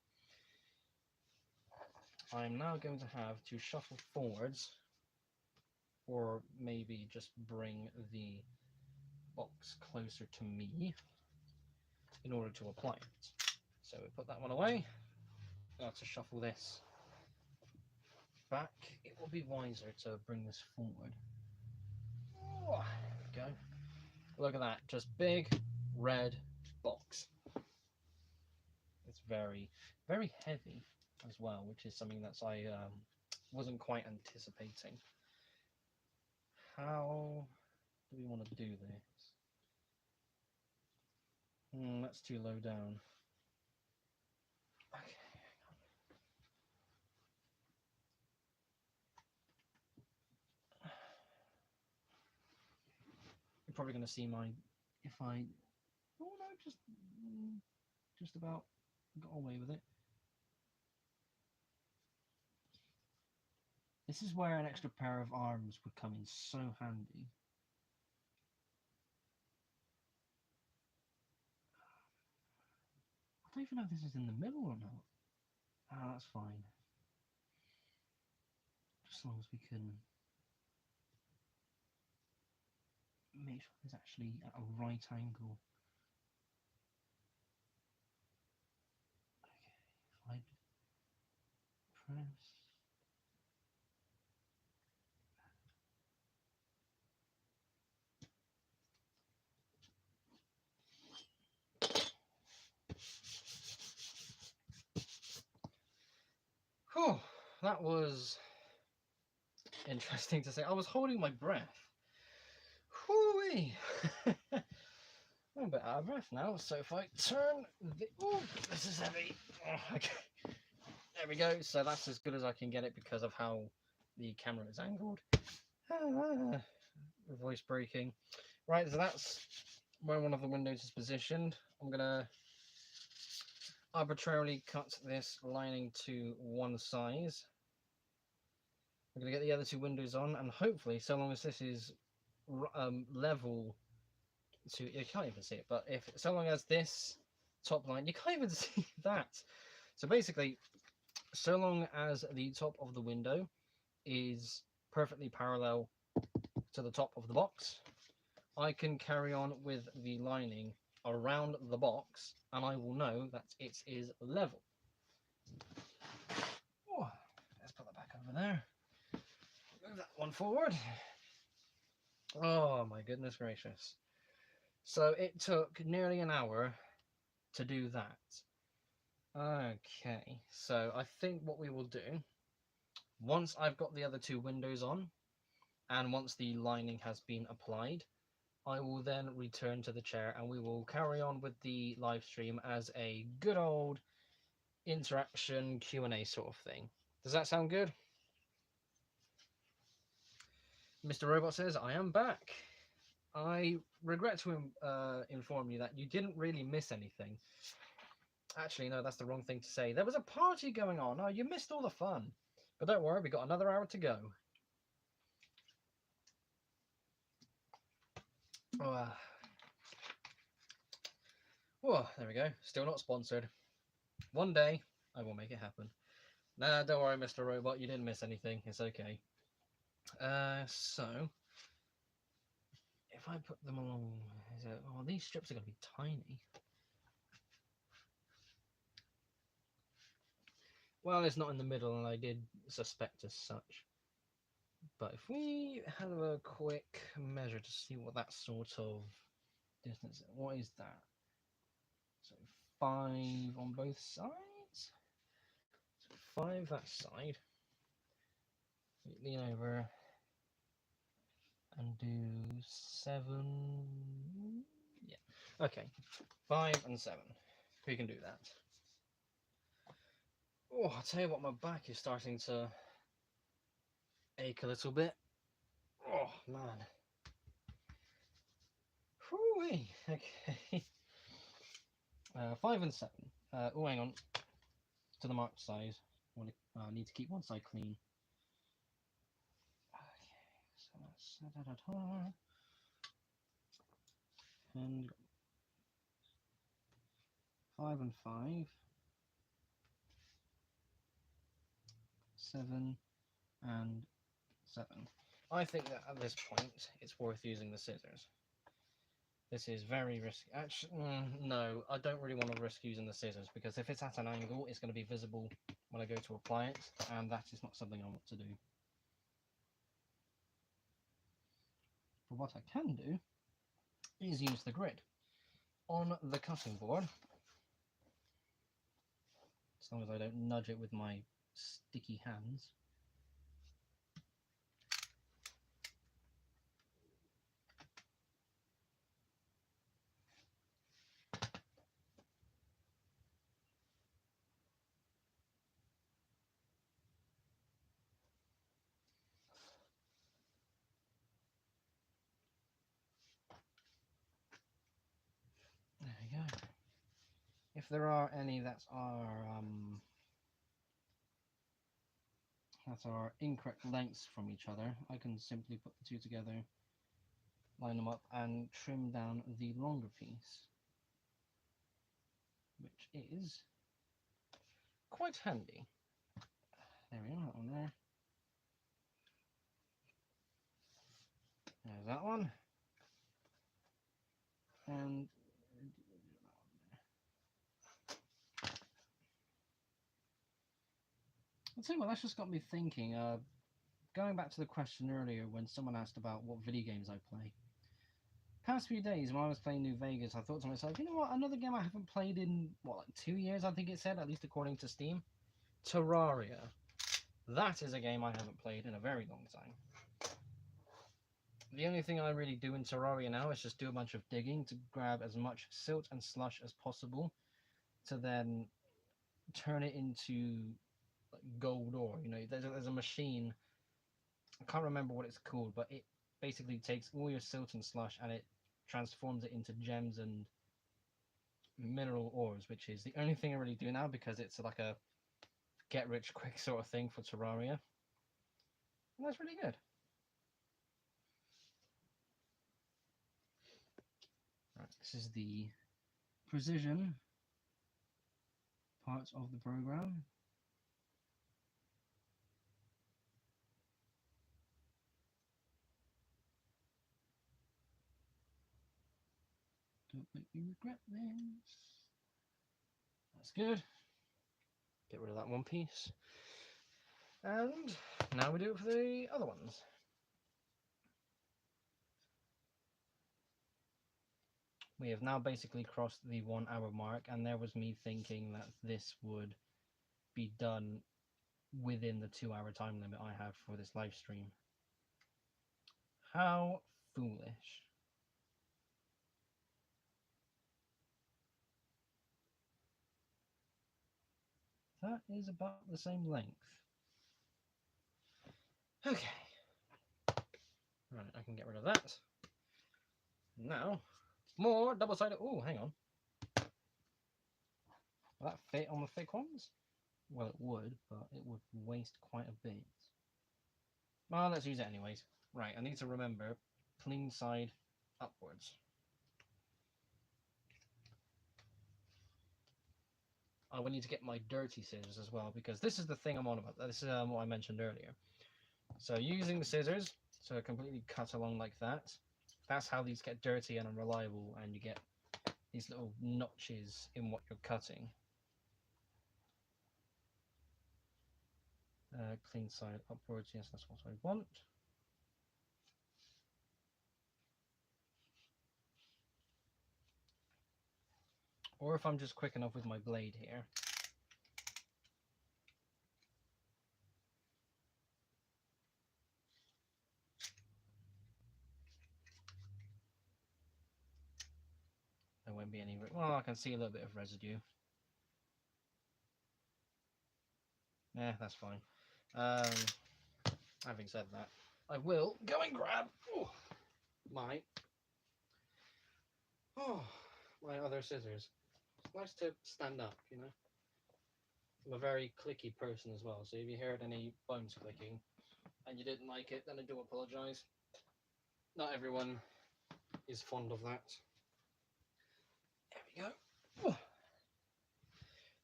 I'm now going to have to shuffle forwards, or maybe just bring the box closer to me in order to apply it. So we put that one away. Now to shuffle this back, it will be wiser to bring this forward. Oh, there we go. Look at that, just big red box. It's very, very heavy as well, which is something that I wasn't quite anticipating. How do we want to do this? That's too low down. Okay, hang on. You're probably going to see oh no, just about got away with it. This is where an extra pair of arms would come in so handy. I don't even know if this is in the middle or not. Ah, that's fine. Just as long as we can make sure it's actually at a right angle. Okay, if I press. Whew, that was interesting to say. I was holding my breath. Whoo-wee! I'm a bit out of breath now, so if I turn the... Oh, this is heavy. Oh, okay. There we go. So that's as good as I can get it because of how the camera is angled. Voice breaking. Right, so that's where one of the windows is positioned. I'm going to arbitrarily cut this lining to one size. I'm going to get the other 2 windows on, and hopefully, so long as this is level to, you can't even see it, but if so long as this top line, you can't even see that. So basically, so long as the top of the window is perfectly parallel to the top of the box, I can carry on with the lining around the box, and I will know that it is level. Oh, let's put that back over there. Move that one forward. Oh my goodness gracious. So it took nearly an hour to do that. Okay, so I think what we will do, once I've got the other two windows on, and once the lining has been applied, I will then return to the chair and we will carry on with the live stream as a good old interaction Q&A sort of thing. Does that sound good? Mr. Robot says, I am back. I regret to inform you that you didn't really miss anything. Actually, no, that's the wrong thing to say. There was a party going on. Oh, you missed all the fun. But don't worry, we got another hour to go. Oh, there we go. Still not sponsored. One day, I will make it happen. Nah, don't worry, Mr. Robot. You didn't miss anything. It's okay. So, if I put them along... Oh, these strips are going to be tiny. Well, it's not in the middle, and I did suspect as such. But if we have a quick measure to see what that sort of distance is, what is that? So 5 on both sides. So 5 that side. Lean over and do 7. Yeah. Okay. 5 and 7. We can do that. Oh, I'll tell you what, my back is starting to ache a little bit. Oh, man. Whoo-wee. Okay. 5 and 7. Oh, hang on. To the marked side. I need to keep one side clean. Okay, so that's and 5 and 5. 7 and 7. I think that at this point it's worth using the scissors. This is very risky. Actually, no, I don't really want to risk using the scissors because if it's at an angle, it's going to be visible when I go to apply it, and that is not something I want to do. But what I can do is use the grid on the cutting board, as long as I don't nudge it with my sticky hands. There we go. If there are any that are incorrect lengths from each other, I can simply put the two together, line them up, and trim down the longer piece, which is quite handy. There we are, that one there. There's that one. And I'll tell you what, that's just got me thinking. Going back to the question earlier when someone asked about what video games I play. Past few days when I was playing New Vegas, I thought to myself, you know what, another game I haven't played in, what, like 2 years, I think it said, at least according to Steam? Terraria. That is a game I haven't played in a very long time. The only thing I really do in Terraria now is just do a bunch of digging to grab as much silt and slush as possible to then turn it into like gold ore. You know, there's a machine, I can't remember what it's called, but it basically takes all your silt and slush and it transforms it into gems and mineral ores, which is the only thing I really do now because it's like a get rich quick sort of thing for Terraria. And that's really good. This is the precision part of the program. Don't make me regret this. That's good. Get rid of that one piece. And now we do it for the other ones. We have now basically crossed the 1 hour mark, and there was me thinking that this would be done within the 2 hour time limit I have for this live stream. How foolish. That is about the same length. Okay. Right, I can get rid of that. Now, more double-sided... Oh, hang on. Will that fit on the thick ones? Well, it would, but it would waste quite a bit. Well, let's use it anyways. Right, I need to remember, clean side upwards. I will need to get my dirty scissors as well, because this is the thing I'm on about. This is what I mentioned earlier. So using the scissors to completely cut along like that, that's how these get dirty and unreliable, and you get these little notches in what you're cutting. Clean side upwards, yes, that's what I want. Or if I'm just quick enough with my blade here. There won't be any, well, I can see a little bit of residue. Yeah, that's fine. Having said that, I will go and grab my other scissors. It's nice to stand up, you know. I'm a very clicky person as well, so if you heard any bones clicking and you didn't like it, then I do apologise. Not everyone is fond of that. There we go.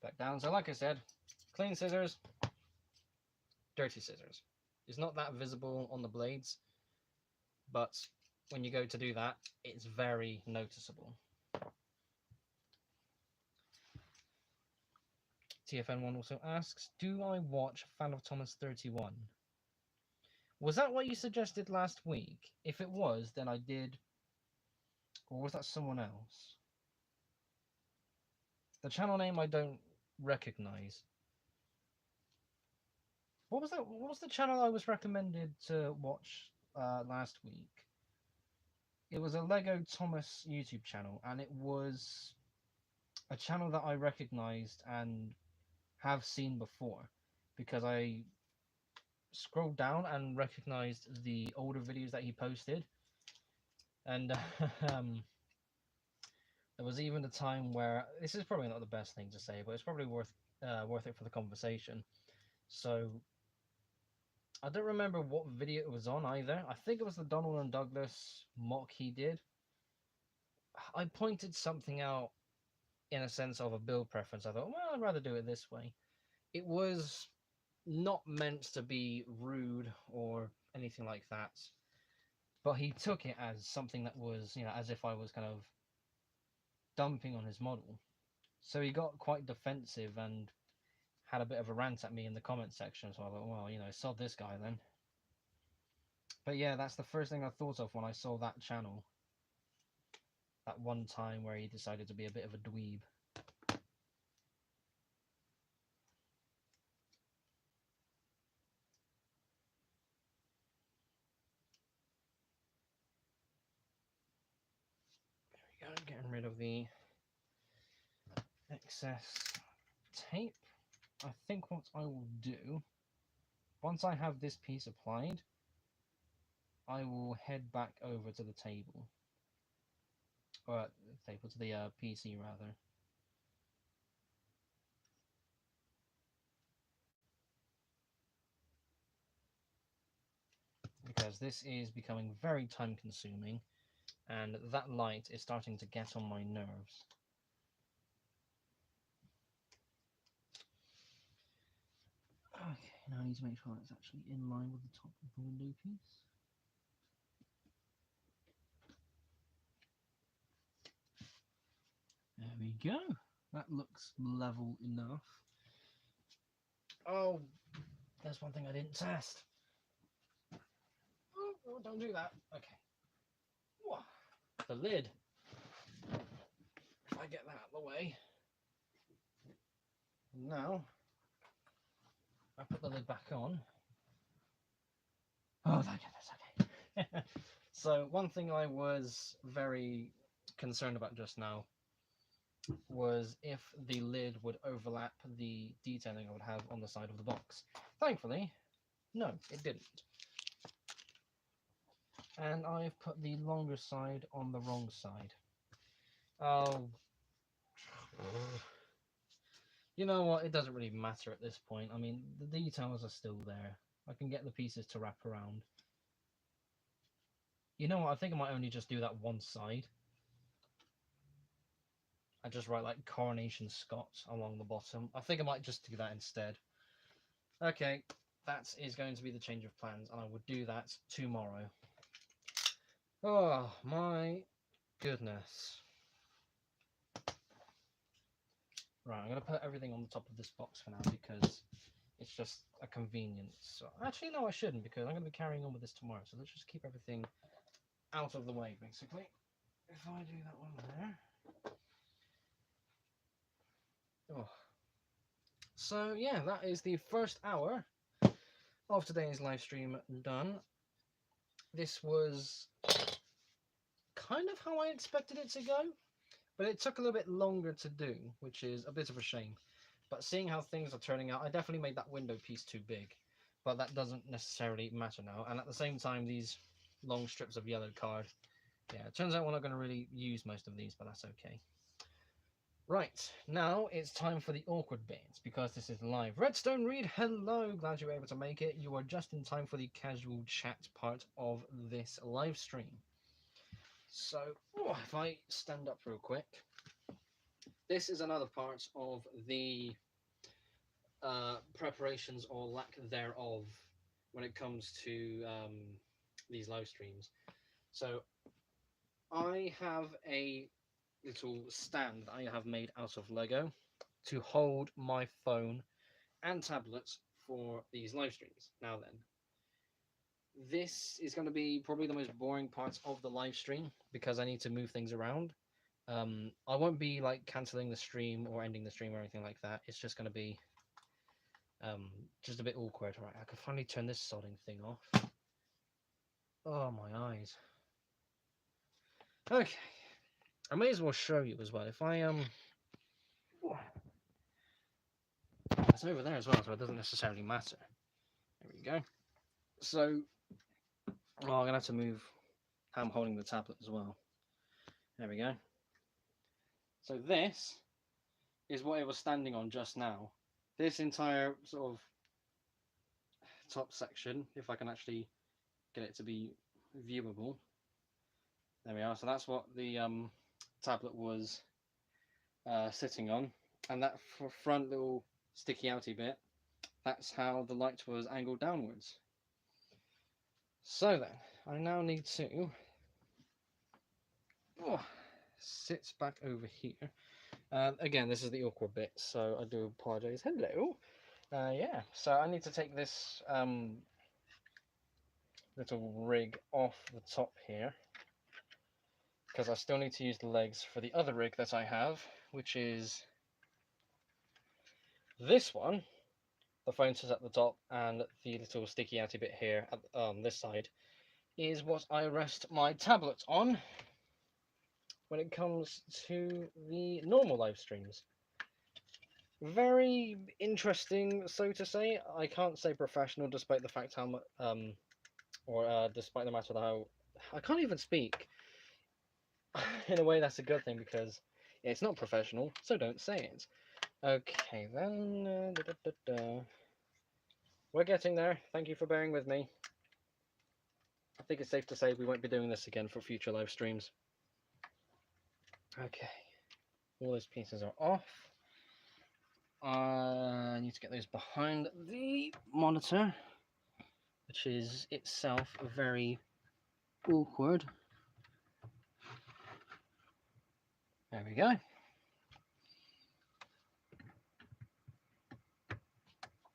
Back down. So like I said, clean scissors, dirty scissors. It's not that visible on the blades, but when you go to do that, it's very noticeable. TFN1 also asks, do I watch Fan of Thomas 31? Was that what you suggested last week? If it was, then I did. Or was that someone else? The channel name I don't recognize. What was that? What was the channel I was recommended to watch last week? It was a Lego Thomas YouTube channel, and it was a channel that I recognized and have seen before because I scrolled down and recognized the older videos that he posted, and there was even a time where, this is probably not the best thing to say, but it's probably worth it for the conversation. So I don't remember what video it was on either. I think it was the Donald and Douglas mock he did. I pointed something out in a sense of a build preference. I thought, well, I'd rather do it this way. It was not meant to be rude or anything like that, but he took it as something that was, you know, as if I was kind of dumping on his model. So he got quite defensive and had a bit of a rant at me in the comment section. So I thought, well, you know, sod this guy then. But yeah, that's the first thing I thought of when I saw that channel. That one time where he decided to be a bit of a dweeb. There we go, getting rid of the excess tape. I think what I will do, once I have this piece applied, I will head back over to the table. Or table, to the PC rather. Because this is becoming very time consuming, and that light is starting to get on my nerves. Okay, now I need to make sure that's actually in line with the top of the window piece. There we go. That looks level enough. Oh, there's one thing I didn't test. Oh, don't do that. Okay. Whoa. The lid. If I get that out of the way. Now, I put the lid back on. Oh, thank goodness, okay. So, one thing I was very concerned about just now was if the lid would overlap the detailing I would have on the side of the box. Thankfully, no, it didn't. And I've put the longer side on the wrong side. Oh. You know what, it doesn't really matter at this point. I mean, the details are still there. I can get the pieces to wrap around. You know what, I think I might only just do that one side. I just write like Coronation Scott along the bottom. I think I might just do that instead. Okay, that is going to be the change of plans, and I will do that tomorrow. Oh my goodness. Right, I'm going to put everything on the top of this box for now because it's just a convenience. So, actually, no, I shouldn't because I'm going to be carrying on with this tomorrow. So let's just keep everything out of the way, basically. If I do that one there. Oh. So yeah, that is the first hour of today's live stream done. This was kind of how I expected it to go, but it took a little bit longer to do, which is a bit of a shame. But seeing how things are turning out, I definitely made that window piece too big, but that doesn't necessarily matter now. And at the same time, these long strips of yellow card, yeah, it turns out we're not going to really use most of these, but that's okay. Right, now it's time for the awkward bits, because this is live. Redstone Reed, hello, glad you were able to make it. You are just in time for the casual chat part of this live stream. So, if I stand up real quick, this is another part of the preparations or lack thereof when it comes to these live streams. So, I have a little stand that I have made out of Lego to hold my phone and tablets for these live streams. Now then, this is going to be probably the most boring part of the live stream because I need to move things around. I won't be like cancelling the stream or ending the stream or anything like that. It's just going to be just a bit awkward. Right, I can finally turn this sodding thing off. Oh, my eyes. Okay, I may as well show you as well. If I it's over there as well, so it doesn't necessarily matter. There we go. So, I'm gonna have to move how I'm holding the tablet as well. There we go. So this is what it was standing on just now. This entire sort of top section, if I can actually get it to be viewable. There we are. So that's what the tablet was sitting on, and that front little sticky outy bit, that's how the light was angled downwards. So then, I now need to sit back over here. Again, this is the awkward bit, so I do apologise. Hello. Yeah, so I need to take this little rig off the top here because I still need to use the legs for the other rig that I have, which is this one. The phone sits at the top, and the little sticky outy bit here at this side is what I rest my tablet on when it comes to the normal live streams. Very interesting, so to say. I can't say professional, despite the fact how much, despite the matter how I can't even speak. In a way, that's a good thing because it's not professional, so don't say it. Okay, then. We're getting there. Thank you for bearing with me. I think it's safe to say we won't be doing this again for future live streams. Okay, all those pieces are off. I need to get those behind the monitor, which is itself very awkward. There we go.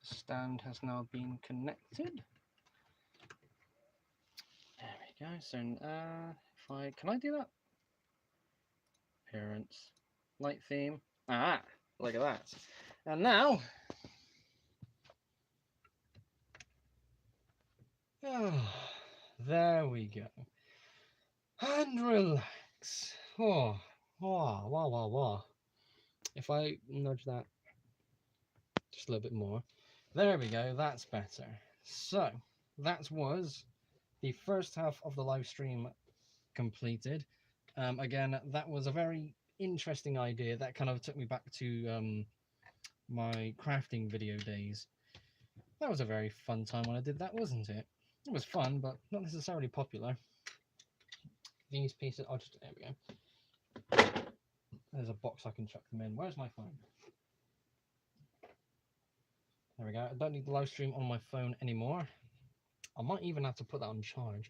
Stand has now been connected. There we go. So can I do that? Appearance, light theme. Ah, look at that. And now, there we go. And relax. Oh, wow, wow, wow, wow. If I nudge that just a little bit more. There we go, that's better. So, that was the first half of the live stream completed. Again, that was a very interesting idea. That kind of took me back to my crafting video days. That was a very fun time when I did that, wasn't it? It was fun, but not necessarily popular. These pieces, I'll just, there we go. There's a box I can chuck them in. Where's my phone? There we go. I don't need the live stream on my phone anymore. I might even have to put that on charge.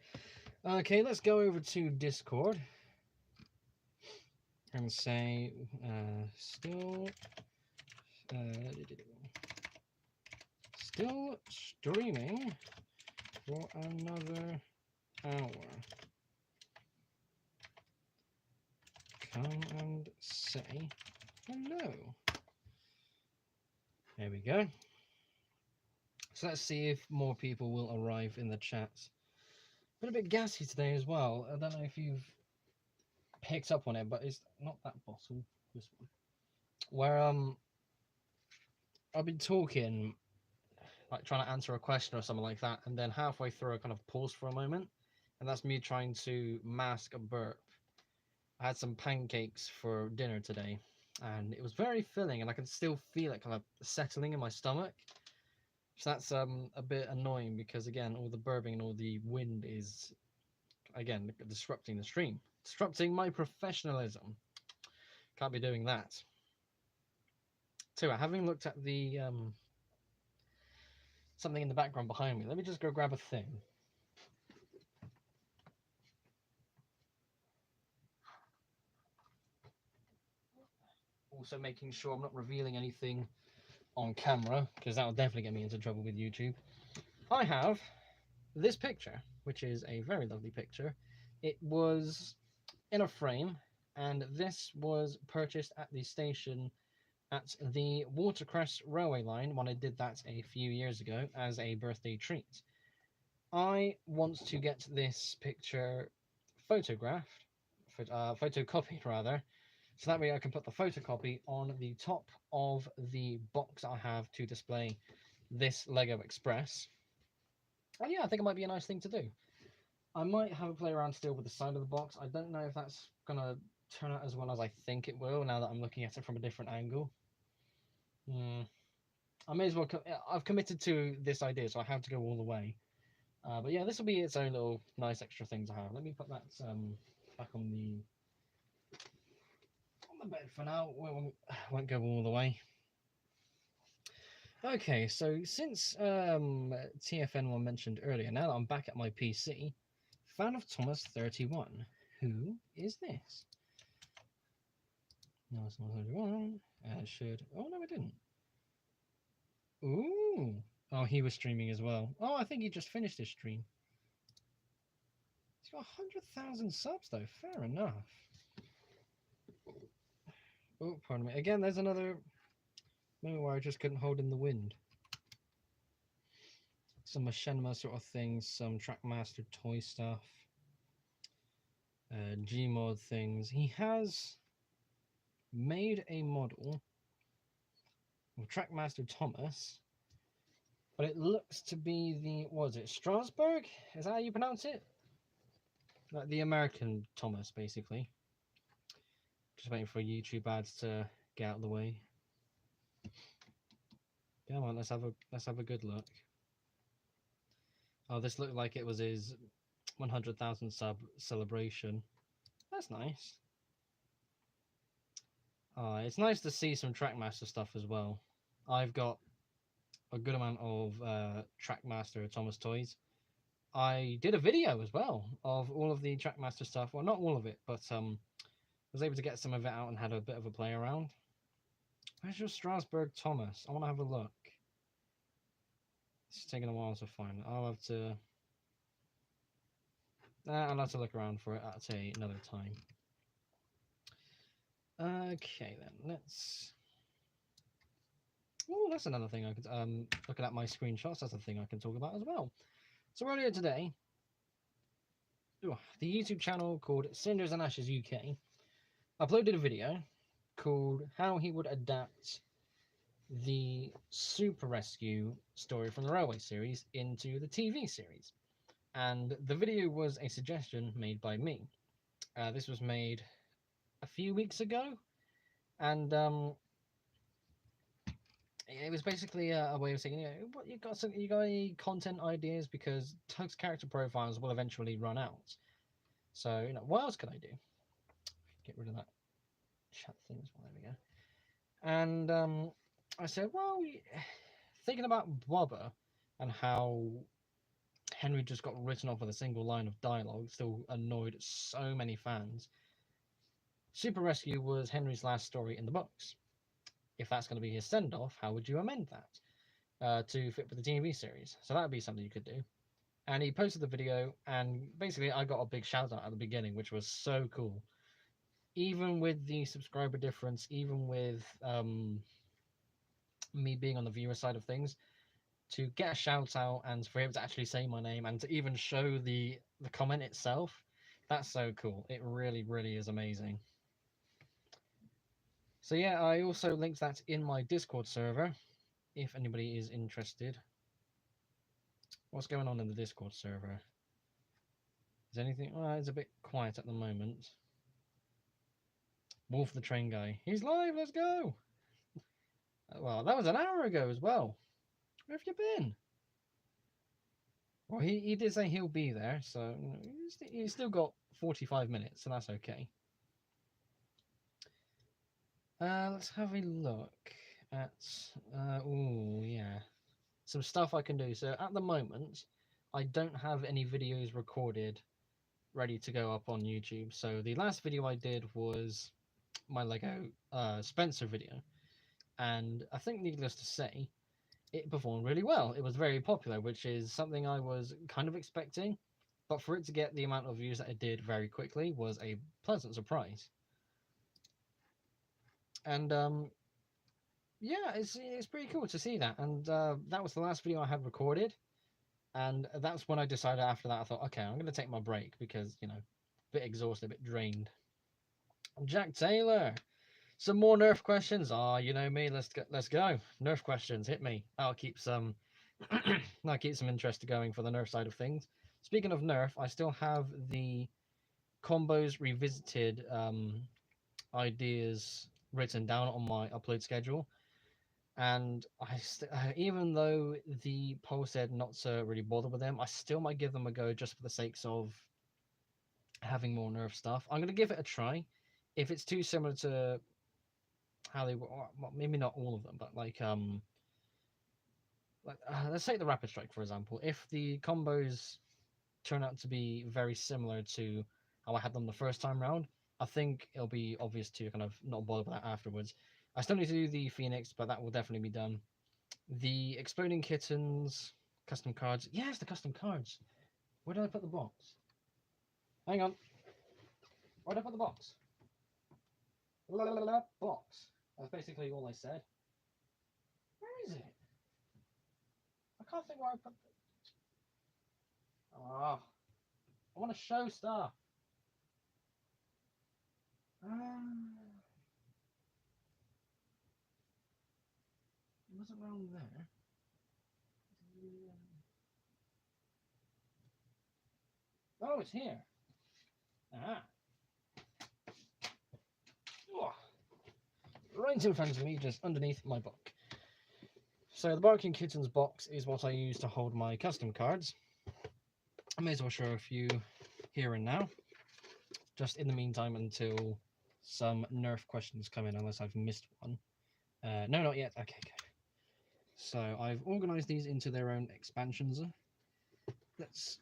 Okay, let's go over to Discord and say still streaming for another hour. Come and say hello. There we go. So let's see if more people will arrive in the chat. Been a bit gassy today as well. I don't know if you've picked up on it, but it's not that bottle, this one. Where I've been talking, like trying to answer a question or something like that, and then halfway through I kind of paused for a moment, and that's me trying to mask a burp. I had some pancakes for dinner today, and it was very filling, and I can still feel it kind of settling in my stomach. So that's a bit annoying because, again, all the burping and all the wind is, again, disrupting the stream. Disrupting my professionalism. Can't be doing that. So, having looked at the something in the background behind me, let me just go grab a thing. Also making sure I'm not revealing anything on camera, because that will definitely get me into trouble with YouTube. I have this picture, which is a very lovely picture. It was in a frame, and this was purchased at the station at the Watercress railway line when I did that a few years ago as a birthday treat. I want to get this picture photographed, photocopied rather, so that way I can put the photocopy on the top of the box I have to display this Lego Express. And yeah, I think it might be a nice thing to do. I might have a play around still with the side of the box. I don't know if that's going to turn out as well as I think it will now that I'm looking at it from a different angle. I may as well, I've committed to this idea, so I have to go all the way. But yeah, this will be its own little nice extra thing to have. Let me put that back on the bed for now. Won't go all the way. Okay, so since TFN1 mentioned earlier, now that I'm back at my PC, fan of Thomas 31. Who is this? No, it's not 31. It should. Oh no, it didn't. Ooh. Oh, he was streaming as well. Oh, I think he just finished his stream. He's got 100,000 subs though. Fair enough. Oh, pardon me. Again, there's another moment where I just couldn't hold in the wind. Some machinima sort of things, some Trackmaster toy stuff, Gmod things. He has made a model of Trackmaster Thomas, but it looks to be the, what is it, Strasbourg? Is that how you pronounce it? Like the American Thomas, basically. Just waiting for YouTube ads to get out of the way. Come on, let's have a good look. Oh, this looked like it was his 100,000 sub celebration. That's nice. It's nice to see some Trackmaster stuff as well. I've got a good amount of Trackmaster Thomas toys. I did a video as well of all of the Trackmaster stuff. Well, not all of it, but was able to get some of it out and had a bit of a play around. Where's your Strasbourg Thomas? I want to have a look. It's taking a while to find it. I'll have to look around for it at another time. Okay then, let's. Oh, that's another thing I could. Looking at my screenshots, that's a thing I can talk about as well. So earlier today, the YouTube channel called Cinders and Ashes UK uploaded a video called "How He Would Adapt the Super Rescue story from the Railway series into the TV series," and the video was a suggestion made by me. This was made a few weeks ago, and it was basically a way of saying, you know, what you got any content ideas, because Tug's character profiles will eventually run out. So, you know, what else could I do? Get rid of that chat thing as well. There we go. And I said, well, thinking about Bobber and how Henry just got written off with a single line of dialogue, still annoyed so many fans. Super Rescue was Henry's last story in the books. If that's going to be his send-off, how would you amend that to fit with the TV series? So that would be something you could do. And he posted the video, and basically I got a big shout out at the beginning, which was so cool. Even with the subscriber difference, even with me being on the viewer side of things, to get a shout out and for him to actually say my name and to even show the comment itself, that's so cool. It really, really is amazing. So yeah, I also linked that in my Discord server, if anybody is interested. What's going on in the Discord server? Is anything? Well, it's a bit quiet at the moment. Wolf the Train Guy. He's live, let's go! Well, that was an hour ago as well. Where have you been? Well, he did say he'll be there, so he's still got 45 minutes, so that's okay. Let's have a look at, oh yeah, some stuff I can do. So at the moment, I don't have any videos recorded ready to go up on YouTube. So the last video I did was my Lego Spencer video, and I think needless to say, it performed really well. It was very popular, which is something I was kind of expecting, but for it to get the amount of views that it did very quickly was a pleasant surprise. And yeah, it's pretty cool to see that. And that was the last video I had recorded, and that's when I decided after that, I thought, okay, I'm going to take my break because, you know, a bit exhausted, a bit drained. Jack Taylor, some more Nerf questions. Oh, you know me, let's go. Nerf questions, hit me. I'll keep some I'll keep some interest going for the Nerf side of things. Speaking of Nerf, I still have the combos revisited ideas written down on my upload schedule, and even though the poll said not to really bother with them, I still might give them a go just for the sakes of having more Nerf stuff. I'm going to give it a try. If it's too similar to how they were, well, maybe not all of them, but like let's take the Rapid Strike for example. If the combos turn out to be very similar to how I had them the first time round, I think it'll be obvious to kind of not bother with that afterwards. I still need to do the Phoenix, but that will definitely be done. The Exploding Kittens custom cards. Yes, the custom cards. Where did I put the box? Hang on. Where did I put the box? Box. That's basically all I said. Where is it? I can't think where I put it. Oh, I want to show stuff. It wasn't around there. Oh, it's here. Ah. Oh. Right in front of me, just underneath my book. So the Barking Kittens box is what I use to hold my custom cards. I may as well show a few here and now, just in the meantime until some Nerf questions come in, unless I've missed one. No, not yet. Okay, good. So I've organized these into their own expansions. Let's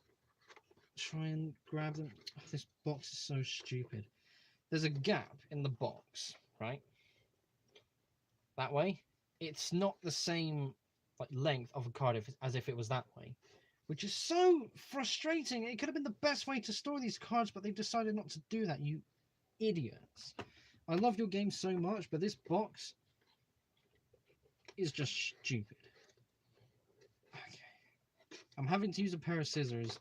try and grab them. Oh, this box is so stupid. There's a gap in the box, right? That way. It's not the same like length of a card as if it was that way, which is so frustrating. It could have been the best way to store these cards, but they've decided not to do that, you idiots. I love your game so much, but this box is just stupid. Okay. I'm having to use a pair of scissors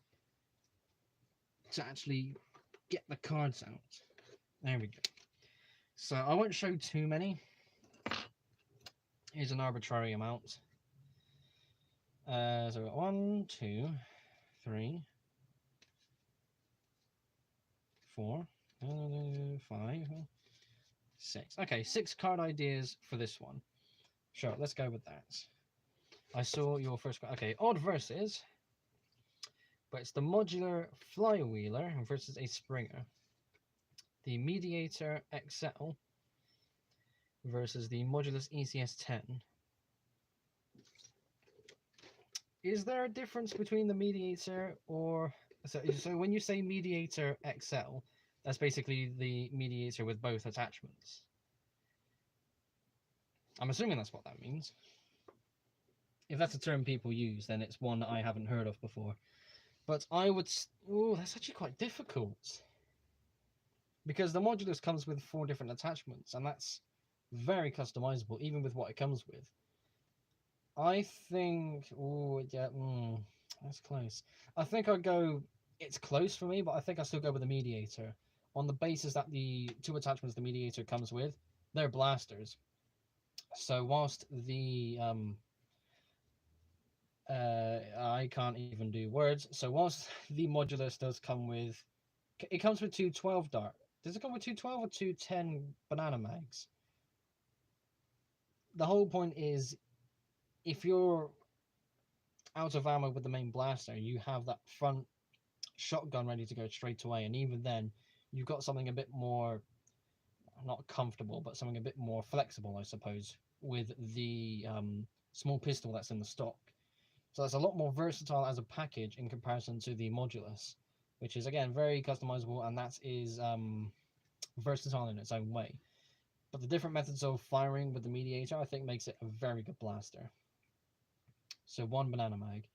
to actually get the cards out. There we go. So I won't show too many. Here's an arbitrary amount. So we've got 1, 2, 3, 4, 5, 6. Okay, 6 card ideas for this one. Sure, let's go with that. I saw your first. Okay, odd versus, but it's the modular flywheeler versus a Springer. The Mediator XL versus the Modulus ECS10. Is there a difference between the Mediator or... So when you say Mediator XL, that's basically the Mediator with both attachments. I'm assuming that's what that means. If that's a term people use, then it's one that I haven't heard of before. But I would... Oh, that's actually quite difficult. Because the Modulus comes with 4 different attachments, and that's very customizable, even with what it comes with. I think... Oh, yeah, that's close. I think I'd go... It's close for me, but I think I'll still go with the Mediator. On the basis that the 2 attachments the Mediator comes with, they're blasters. So whilst the... I can't even do words. So whilst the Modulus does come with... It comes with 2 12 dart. Does it come with 2 12 or 2 10 banana mags? The whole point is, if you're out of ammo with the main blaster, you have that front shotgun ready to go straight away, and even then, you've got something a bit more, not comfortable, but something a bit more flexible, I suppose, with the small pistol that's in the stock. So that's a lot more versatile as a package in comparison to the Modulus, which is, again, very customizable, and that is versatile in its own way. But the different methods of firing with the Mediator, I think, makes it a very good blaster. So 1 banana mag.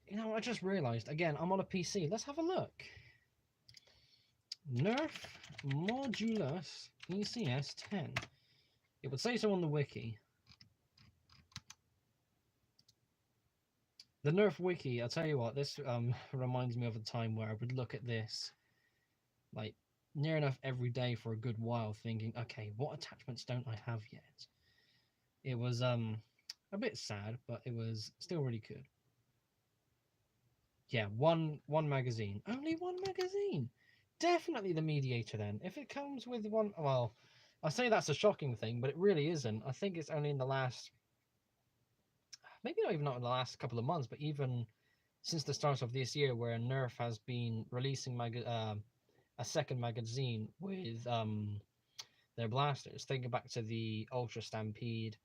You know, I just realised, again, I'm on a PC. Let's have a look. Nerf Modulus ECS10. It would say so on the wiki. The Nerf wiki, I'll tell you what, this reminds me of a time where I would look at this, like, near enough every day for a good while, thinking, okay, what attachments don't I have yet? It was a bit sad, but it was still really good. Yeah, one magazine. Only 1 magazine. Definitely the Mediator then. If it comes with 1, well, I say that's a shocking thing, but it really isn't. I think it's only in the last, maybe not even in the last couple of months, but even since the start of this year, where Nerf has been releasing a second magazine with their blasters. Thinking back to the Ultra Stampede.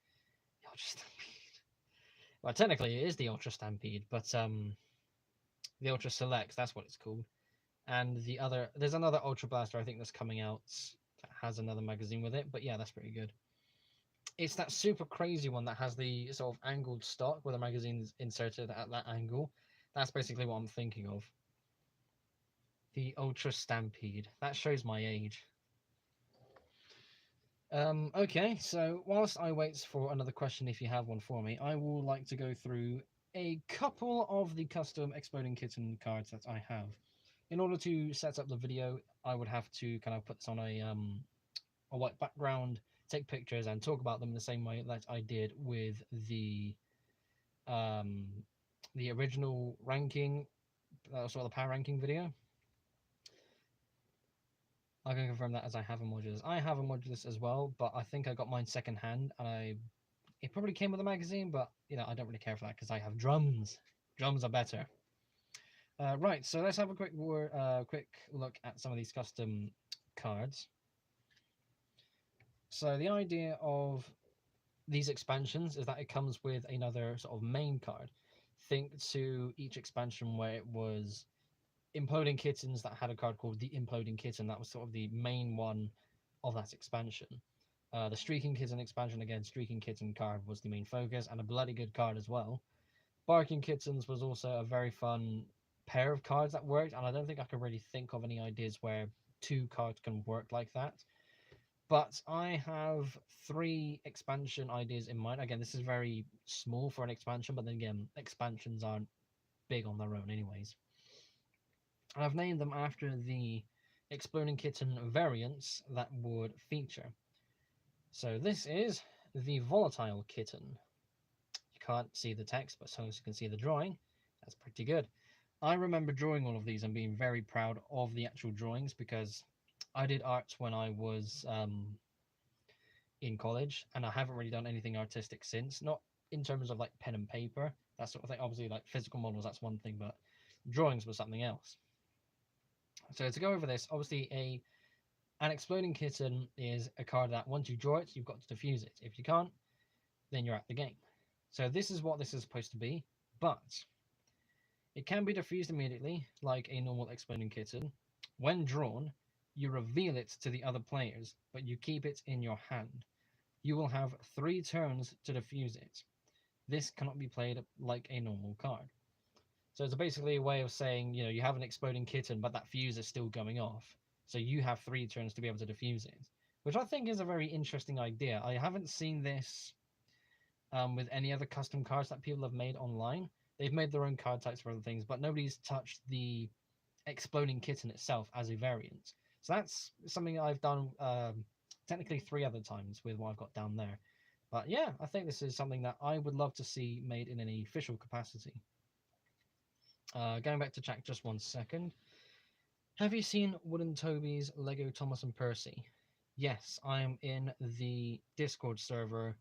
Well, technically it is the Ultra Stampede, but the Ultra Select, that's what it's called. And there's another Ultra Blaster I think that's coming out that has another magazine with it, but yeah, that's pretty good. It's that super crazy one that has the sort of angled stock where the magazine's inserted at that angle. That's basically what I'm thinking of. The Ultra Stampede. That shows my age. Okay, so whilst I wait for another question, if you have one for me, I will like to go through a couple of the custom Exploding Kitten cards that I have. In order to set up the video, I would have to kind of put this on a white background, take pictures, and talk about them the same way that I did with the original ranking, sort of the power ranking video. I can confirm that as I have a Modulus. I have a Modulus as well, but I think I got mine second hand, and it probably came with a magazine, but you know, I don't really care for that because I have drums. Drums are better. Right, so let's have a quick look at some of these custom cards. So the idea of these expansions is that it comes with another sort of main card. Think to each expansion where it was Imploding Kittens that had a card called the Imploding Kitten. That was sort of the main one of that expansion. The Streaking Kitten expansion, again, Streaking Kitten card was the main focus, and a bloody good card as well. Barking Kittens was also a very fun pair of cards that worked, and I don't think I can really think of any ideas where two cards can work like that. But I have three expansion ideas in mind. Again, this is very small for an expansion, but then again, expansions aren't big on their own, anyways. I've named them after the Exploding Kitten variants that would feature. So this is the Volatile Kitten. You can't see the text, but as long as you can see the drawing, that's pretty good. I remember drawing all of these and being very proud of the actual drawings because I did art when I was in college, and I haven't really done anything artistic since. Not in terms of like pen and paper, that sort of thing. Obviously, like physical models, that's one thing, but drawings was something else. So to go over this, obviously an exploding kitten is a card that once you draw it, you've got to defuse it. If you can't, then you're at the game. So this is what this is supposed to be, but it can be defused immediately, like a normal exploding kitten. When drawn, you reveal it to the other players, but you keep it in your hand. You will have 3 turns to defuse it. This cannot be played like a normal card. So it's basically a way of saying, you have an exploding kitten, but that fuse is still going off. So you have 3 turns to be able to defuse it, which I think is a very interesting idea. I haven't seen this with any other custom cards that people have made online. They've made their own card types for other things, but nobody's touched the exploding kitten itself as a variant. So that's something I've done technically 3 other times with what I've got down there. But yeah, I think this is something that I would love to see made in an official capacity. Going back to Jack just 1 second. Have you seen Wooden Toby's Lego Thomas and Percy? Yes, I am in the Discord server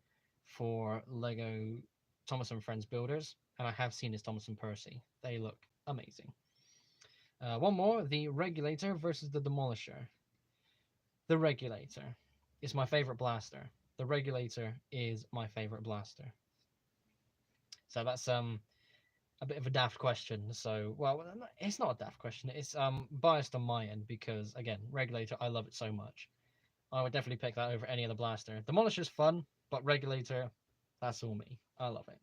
for Lego Thomas and Friends Builders, and I have seen his Thomas and Percy. They look amazing. One more, the Regulator versus the Demolisher. The Regulator is my favorite blaster. The Regulator is my favorite blaster. So that's a bit of a daft question. So, well, it's not a daft question. It's biased on my end because, again, Regulator, I love it so much. I would definitely pick that over any other blaster. Demolisher's fun, but Regulator, that's all me. I love it.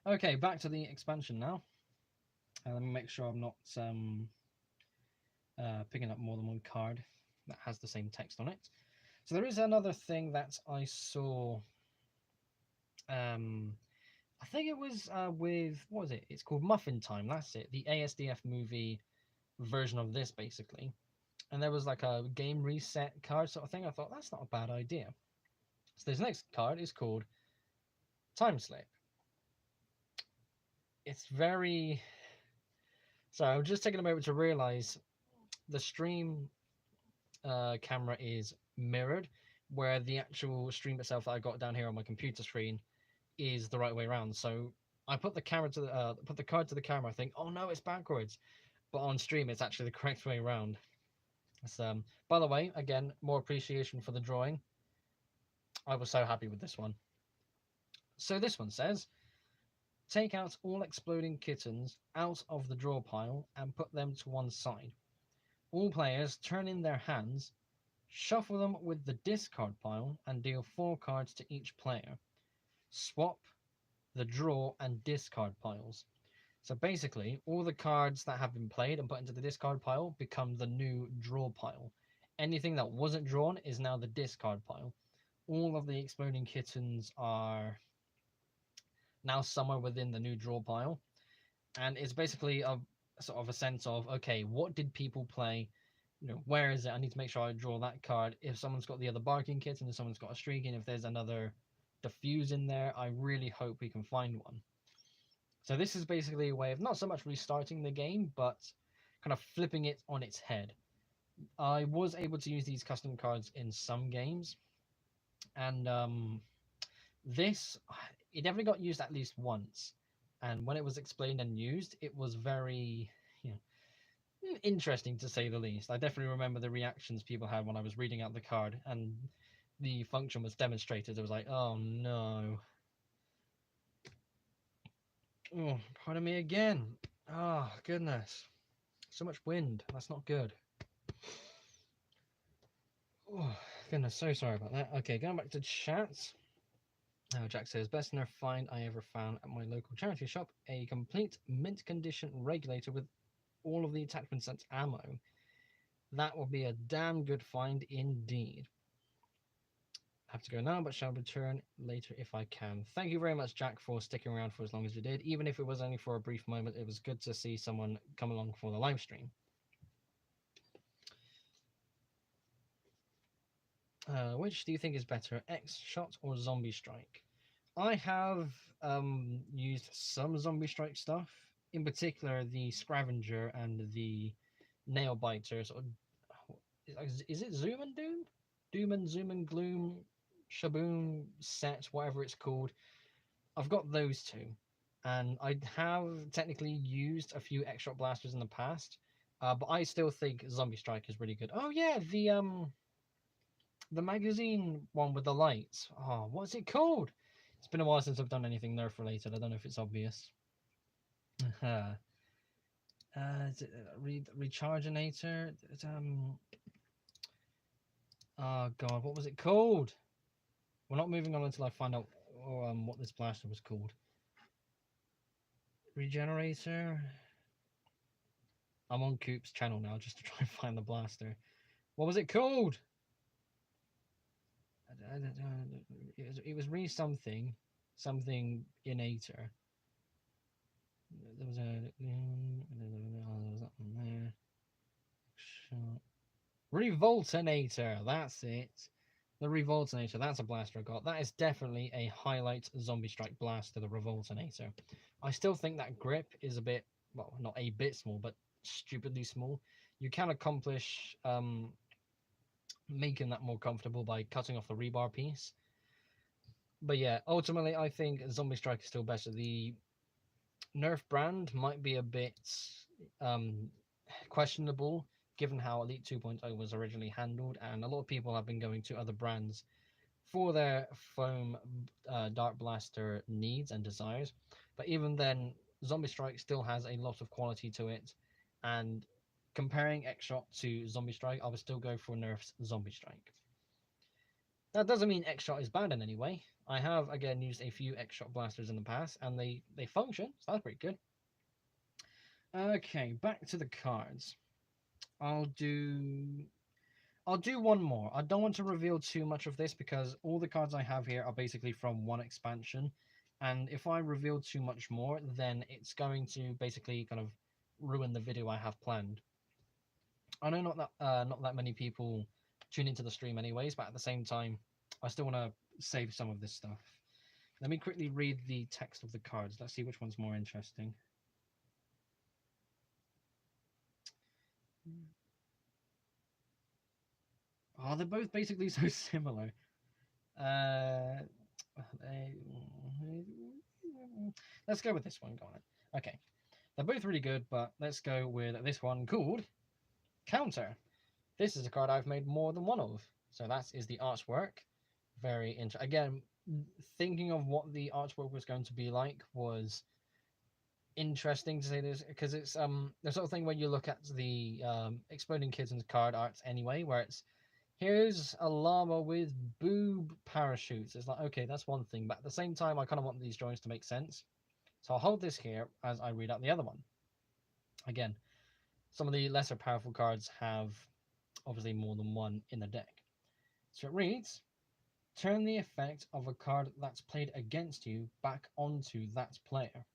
Okay, back to the expansion now. Let me make sure I'm not picking up more than one card that has the same text on it. So there is another thing that I saw. I think it was with, what was it? It's called Muffin Time. That's it. The ASDF movie version of this, basically. And there was like a game reset card sort of thing. I thought that's not a bad idea. So this next card is called Time Slip. It's very. Sorry, I'm just taking a moment to realize the stream camera is mirrored, where the actual stream itself that I got down here on my computer screen is the right way around. So I put the camera to the put the card to the camera. I think, oh no, it's backwards. But on stream, it's actually the correct way around. So, by the way, again, more appreciation for the drawing. I was so happy with this one. So this one says, take out all exploding kittens out of the draw pile and put them to one side. All players turn in their hands, shuffle them with the discard pile, and deal 4 cards to each player. Swap the draw and discard piles. So basically, all the cards that have been played and put into the discard pile become the new draw pile. Anything that wasn't drawn is now the discard pile. All of the exploding kittens are now somewhere within the new draw pile. And it's basically a sort of a sense of, okay, what did people play? Where is it? I need to make sure I draw that card. If someone's got the other barking kitten, if someone's got a streaking, if there's another diffuse in there, I really hope we can find one. So this is basically a way of not so much restarting the game, but kind of flipping it on its head. I was able to use these custom cards in some games, and it definitely got used at least once. and when it was explained and used, it was very, you know, interesting to say the least. I definitely remember the reactions people had when I was reading out the card and the function was demonstrated. It was like, oh no. Oh, pardon me again. Oh, goodness. So much wind. That's not good. Oh, goodness. So sorry about that. Okay, going back to chat. Jack says, best Nerf find I ever found at my local charity shop. A complete mint condition regulator with all of the attachments and ammo. That will be a damn good find indeed. I have to go now, but shall return later if I can. Thank you very much, Jack, for sticking around for as long as you did. Even if it was only for a brief moment, it was good to see someone come along for the live stream. Which do you think is better, X-Shot or Zombie Strike? I have used some Zombie Strike stuff, in particular the Scavenger and the Nail Biter. Sort of, is it Zoom and Doom? Doom and Zoom and Gloom, Shaboom set, whatever it's called. I've got those two, and I have technically used a few X-Shot blasters in the past, but I still think Zombie Strike is really good. Oh yeah, the magazine one with the lights. Oh, what's it called? It's been a while since I've done anything Nerf related. I don't know if it's obvious. Is it Recharginator? Oh god, what was it called? We're not moving on until I find out what this blaster was called. Regenerator. I'm on Coop's channel now just to try and find the blaster. What was it called? It was re something inator. There was that one there. Revoltinator, that's it. The Revoltinator, that's a blaster I got. That is definitely a highlight Zombie Strike blaster, the Revoltinator. I still think that grip is a bit, well, not a bit small, but stupidly small. You can accomplish making that more comfortable by cutting off the rebar piece. But yeah, ultimately, I think Zombie Strike is still better. The Nerf brand might be a bit questionable given how Elite 2.0 was originally handled, and a lot of people have been going to other brands for their foam dart blaster needs and desires. But even then, Zombie Strike still has a lot of quality to it, and comparing X-Shot to Zombie Strike, I would still go for Nerf's Zombie Strike. That doesn't mean X-Shot is bad in any way. I have, again, used a few X-Shot blasters in the past, and they function, so that's pretty good. Okay, back to the cards. I'll do one more. I don't want to reveal too much of this because all the cards I have here are basically from one expansion, and if I reveal too much more, then it's going to basically kind of ruin the video I have planned. I know not that many people tune into the stream anyways, but at the same time, I still want to save some of this stuff. Let me quickly read the text of the cards. Let's see which one's more interesting. Oh, they're both basically so similar. Let's go with this one. Go on. Okay. They're both really good, but let's go with this one called Counter. This is a card I've made more than one of. So that is the artwork. Very interesting. Again, thinking of what the artwork was going to be like was interesting to say this, because it's the sort of thing where you look at the Exploding Kittens card arts anyway, where it's here's a llama with boob parachutes. It's like, okay, that's one thing, but at the same time, I kind of want these drawings to make sense. So I'll hold this here as I read out the other one. Again, some of the lesser powerful cards have obviously more than one in the deck. So it reads, turn the effect of a card that's played against you back onto that player.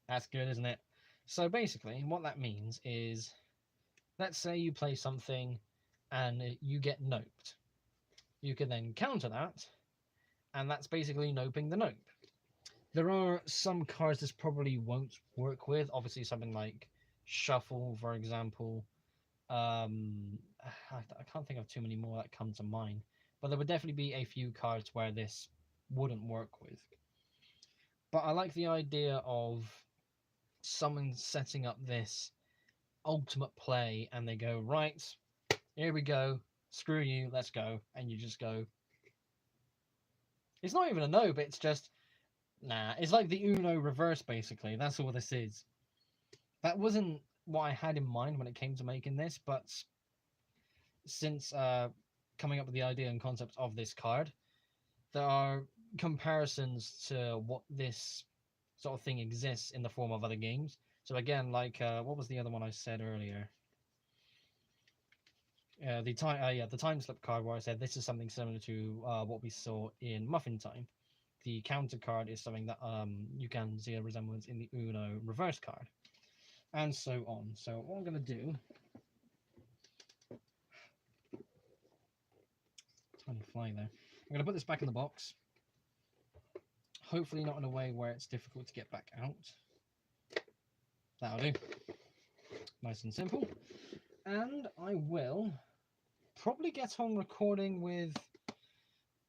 That's good, isn't it? So basically, what that means is, let's say you play something and you get noped. You can then counter that, and that's basically noping the nope. There are some cards this probably won't work with. Obviously, something like Shuffle, for example. I can't think of too many more that come to mind. But there would definitely be a few cards where this wouldn't work with. But I like the idea of someone setting up this ultimate play and they go, right, here we go, screw you, let's go. And you just go, it's not even a no, but it's just, nah. It's like the Uno reverse, basically. That's all this is. That wasn't what I had in mind when it came to making this, but since coming up with the idea and concept of this card, there are comparisons to what this sort of thing exists in the form of other games. So again, like what was the other one I said earlier? The time slip card, where I said this is something similar to what we saw in Muffin Time. The counter card is something that you can see a resemblance in the Uno reverse card, and so on. So what I'm going to do, tiny fly there. I'm going to put this back in the box. Hopefully not in a way where it's difficult to get back out. That'll do. Nice and simple. And I will probably get on recording with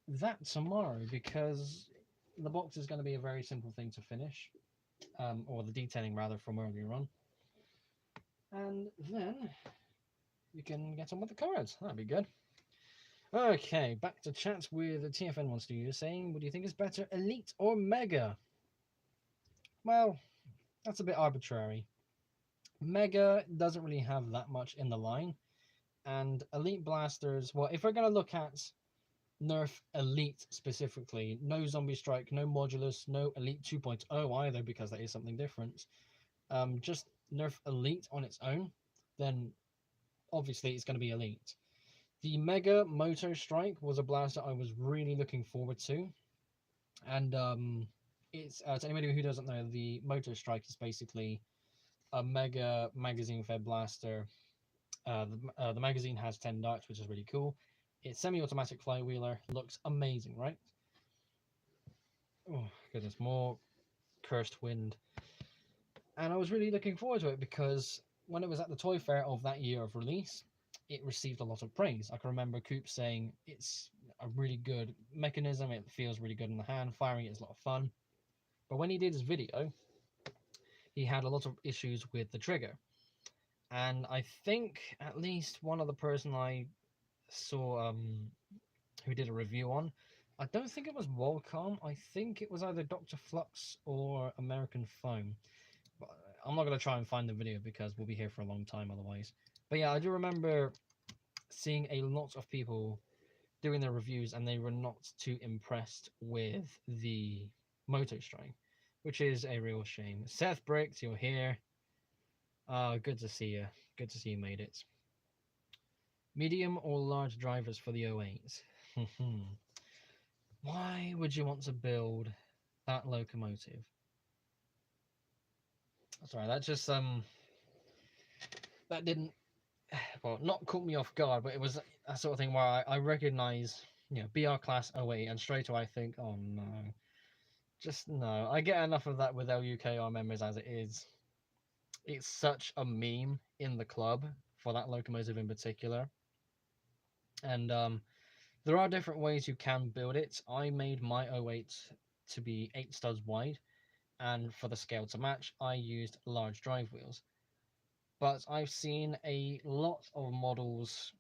that tomorrow, because the box is going to be a very simple thing to finish, or the detailing rather, from earlier on, and then you can get on with the cards. That'd be good. Okay, back to chat with the TFN One Studio saying, what do you think is better, Elite or Mega? Well, that's a bit arbitrary. Mega doesn't really have that much in the line, and Elite Blasters, well, if we're going to look at Nerf Elite specifically, no Zombie Strike, no Modulus, no Elite 2.0 either, because that is something different. Just Nerf Elite on its own, then obviously it's going to be Elite. The Mega Moto Strike was a blaster I was really looking forward to, and it's to anybody who doesn't know, the Moto Strike is basically a Mega magazine-fed blaster. The magazine has 10 darts, which is really cool. It's semi-automatic flywheeler, looks amazing, right? Oh goodness, more cursed wind. And I was really looking forward to it because when it was at the toy fair of that year of release, it received a lot of praise. I can remember Coop saying it's a really good mechanism, it feels really good in the hand, firing it is a lot of fun. But when he did his video, he had a lot of issues with the trigger. And I think at least one other person I saw who did a review on, I don't think it was Walcom, I think it was either Dr. Flux or American Foam. But I'm not going to try and find the video because we'll be here for a long time otherwise. But yeah, I do remember seeing a lot of people doing their reviews and they were not too impressed with the Moto Strike, which is a real shame. Seth Bricks, you're here. Good to see you. Good to see you made it. Medium or large drivers for the 08s? Why would you want to build that locomotive? Sorry, that just that didn't, well, not caught me off guard, but it was a sort of thing where I recognize, you know, BR class 08, and straight away I think, oh no, just no. I get enough of that with LUKR members as it is. It's such a meme in the club for that locomotive in particular, and there are different ways you can build it. I made my 08 to be 8 studs wide, and for the scale to match, I used large drive wheels. But I've seen a lot of models.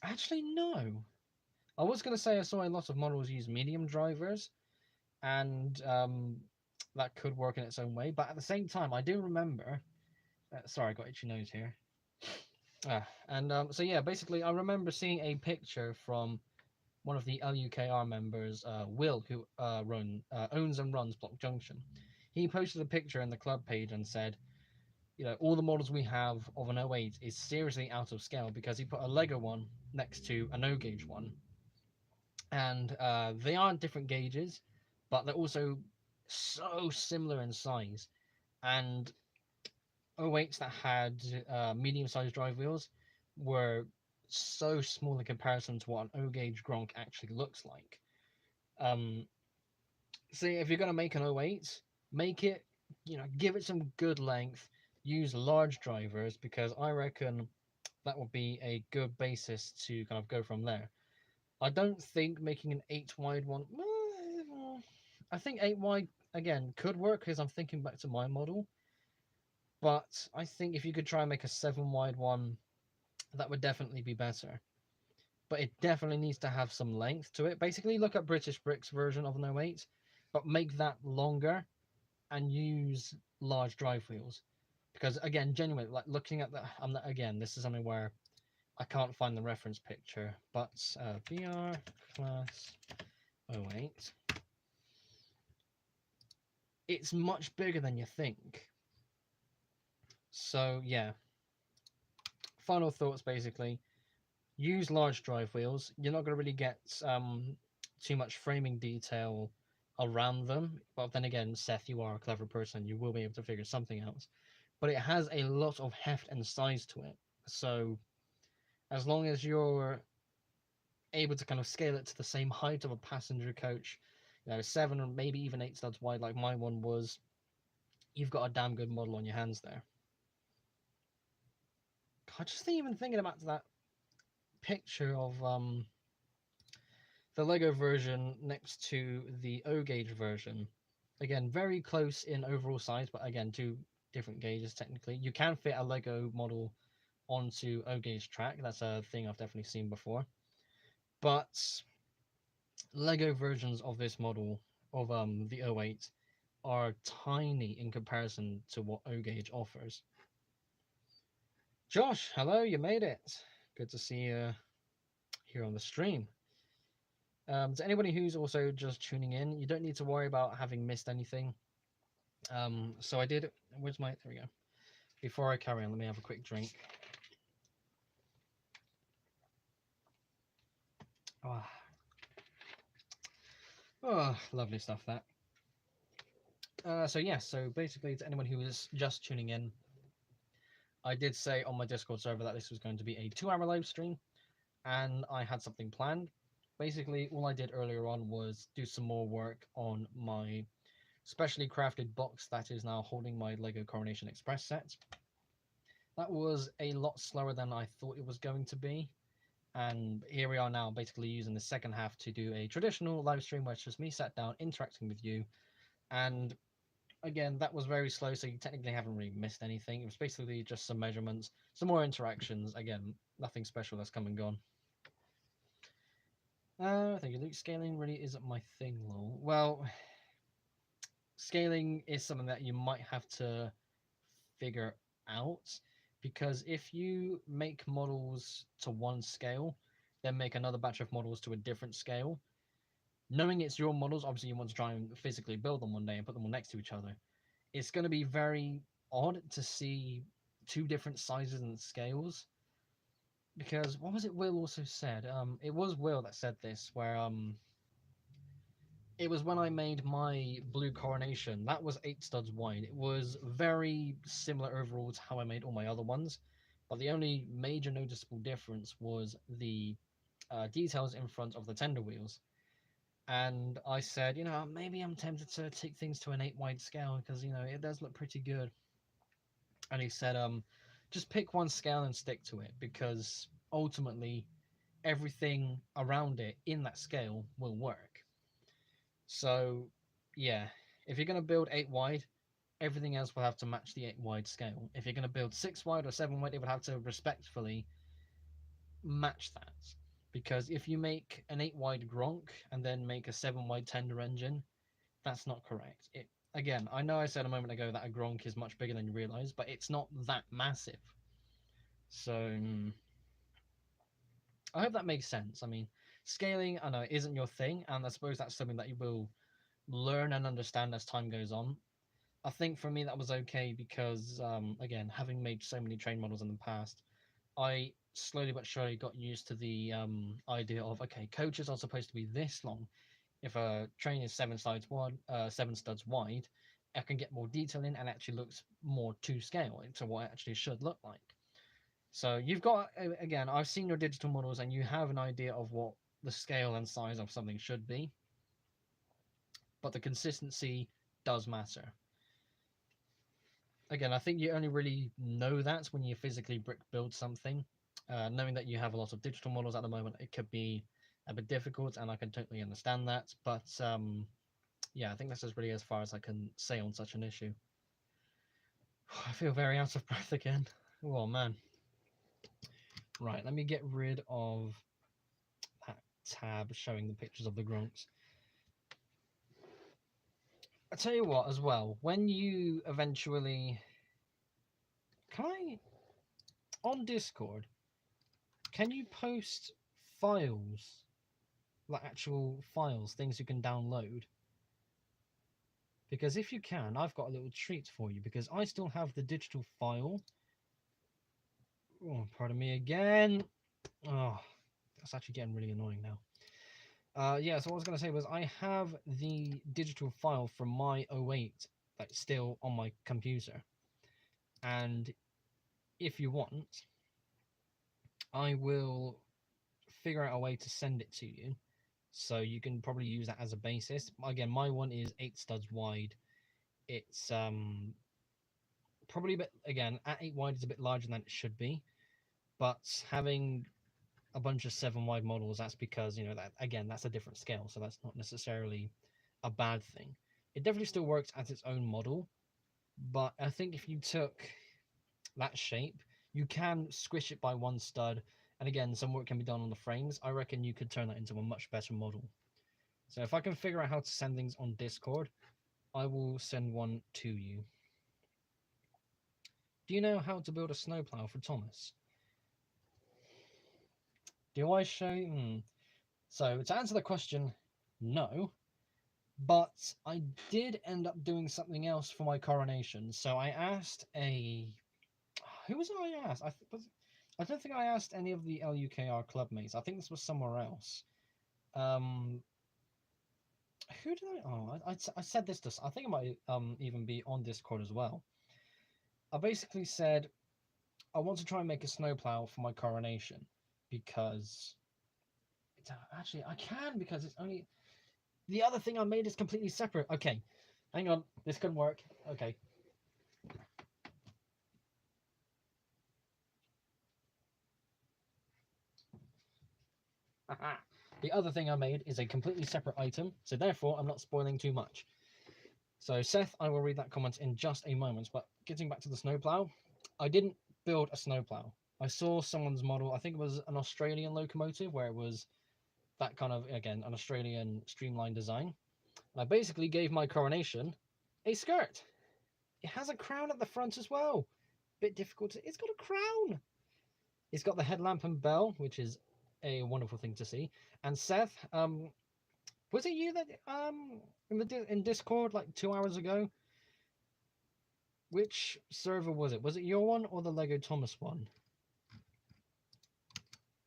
Actually, no. I was going to say I saw a lot of models use medium drivers, and that could work in its own way. But at the same time, I do remember. Sorry, I got itchy nose here. So yeah, basically, I remember seeing a picture from one of the LUKR members, Will, who owns and runs Block Junction. He posted a picture in the club page and said, you know, all the models we have of an 08 is seriously out of scale, because he put a Lego one next to a no gauge one. And they are different gauges, but they're also so similar in size. And 08s that had medium-sized drive wheels were so small in comparison to what an O-gauge Gronk actually looks like. See, if you're going to make an 08, make it, you know, give it some good length, use large drivers, because I reckon that would be a good basis to kind of go from there. I don't think making an 8 wide one, I think 8 wide again, could work because I'm thinking back to my model. But I think if you could try and make a 7 wide one, that would definitely be better. But it definitely needs to have some length to it. Basically, look at British Brick's version of an 08, but make that longer and use large drive wheels. Because again, genuinely, like looking at that, I'm not, again, this is something where I can't find the reference picture, but BR class 08, it's much bigger than you think. So yeah, final thoughts basically. Use large drive wheels. You're not going to really get too much framing detail around them. But then again, Seth, you are a clever person. You will be able to figure something out. But it has a lot of heft and size to it. So as long as you're able to kind of scale it to the same height of a passenger coach, 7 or maybe even 8 studs wide like my one was, you've got a damn good model on your hands there. God, just even thinking about that picture of the Lego version next to the O gauge version. Again, very close in overall size, but again, two different gauges technically. You can fit a Lego model onto O gauge track. That's a thing I've definitely seen before. But Lego versions of this model of the 08 are tiny in comparison to what O gauge offers. Josh, hello, you made it. Good to see you here on the stream. To anybody who's also just tuning in, you don't need to worry about having missed anything. So I did. Where's my? There we go. Before I carry on, let me have a quick drink. Oh, lovely stuff that. So yeah, so basically to anyone who is just tuning in, I did say on my Discord server that this was going to be a 2-hour live stream, and I had something planned. Basically, all I did earlier on was do some more work on my specially crafted box that is now holding my Lego Coronation Express set. That was a lot slower than I thought it was going to be. And here we are now basically using the second half to do a traditional live stream where it's just me sat down interacting with you. And again, that was very slow, so you technically haven't really missed anything. It was basically just some measurements, some more interactions. Again, nothing special that's come and gone. Thank you, Luke. Scaling really isn't my thing, lol. Well, scaling is something that you might have to figure out, because if you make models to one scale, then make another batch of models to a different scale, knowing it's your models, obviously you want to try and physically build them one day and put them all next to each other. It's going to be very odd to see two different sizes and scales, because what was it Will also said? It was Will that said this, where it was when I made my blue coronation. That was 8 studs wide. It was very similar overall to how I made all my other ones, but the only major noticeable difference was the details in front of the tender wheels. And I said, maybe I'm tempted to take things to an 8 wide scale because, it does look pretty good. And he said, just pick one scale and stick to it, because ultimately everything around it in that scale will work. So, yeah, if you're going to build 8 wide, everything else will have to match the 8 wide scale. If you're going to build 6 wide or 7 wide, it would have to respectfully match that. Because if you make an 8 wide Gronk and then make a 7 wide tender engine, that's not correct. Again, I know I said a moment ago that a Gronk is much bigger than you realize, but it's not that massive. So I hope that makes sense. I mean, scaling, I know, isn't your thing, and I suppose that's something that you will learn and understand as time goes on. I think for me that was okay because, again, having made so many train models in the past, I slowly but surely got used to the idea of, okay, coaches are supposed to be this long. If a train is 7 studs wide, I can get more detail in and actually looks more to scale to what it actually should look like. So you've got, again, I've seen your digital models and you have an idea of what the scale and size of something should be, but the consistency does matter. Again, I think you only really know that when you physically brick build something. Knowing that you have a lot of digital models at the moment, it could be a bit difficult, and I can totally understand that. But yeah, I think this is really as far as I can say on such an issue. I feel very out of breath again. Oh man. Right, let me get rid of that tab showing the pictures of the grunks. I tell you what, as well, when you eventually, can I, on Discord, can you post files, like actual files, things you can download? Because if you can, I've got a little treat for you, because I still have the digital file. Oh, pardon me again. Oh, that's actually getting really annoying now. Yeah, so what I was going to say was I have the digital file from my 08 that's still on my computer. And if you want, I will figure out a way to send it to you. So you can probably use that as a basis. Again, my one is 8 studs wide. It's probably a bit, again, at 8 wide is a bit larger than it should be. But having a bunch of 7 wide models, that's because, you know, that again, that's a different scale. So that's not necessarily a bad thing. It definitely still works as its own model. But I think if you took that shape, you can squish it by 1 stud. And again, some work can be done on the frames. I reckon you could turn that into a much better model. So if I can figure out how to send things on Discord, I will send one to you. Do you know how to build a snowplow for Thomas? Do I show you? So to answer the question, no. But I did end up doing something else for my coronation. So I asked a... Who was it I asked? I don't think I asked any of the LUKR club mates. I think this was somewhere else. Who did I... Oh, I said this to... I think it might even be on Discord as well. I basically said, I want to try and make a snowplow for my coronation. Because... It's, actually, I can because it's only... The other thing I made is completely separate. Okay, hang on. This could work. Okay. The other thing I made is a completely separate item, so therefore I'm not spoiling too much. So Seth, I will read that comment in just a moment, but getting back to the snowplow, I didn't build a snowplow. I saw someone's model, I think it was an Australian locomotive, where it was that kind of, again, an Australian streamlined design. And I basically gave my coronation a skirt. It has a crown at the front as well. Bit difficult to... It's got a crown! It's got the headlamp and bell, which is a wonderful thing to see. And Seth, was it you that in Discord like 2 hours ago? Which server was it? Was it your one or the Lego Thomas one?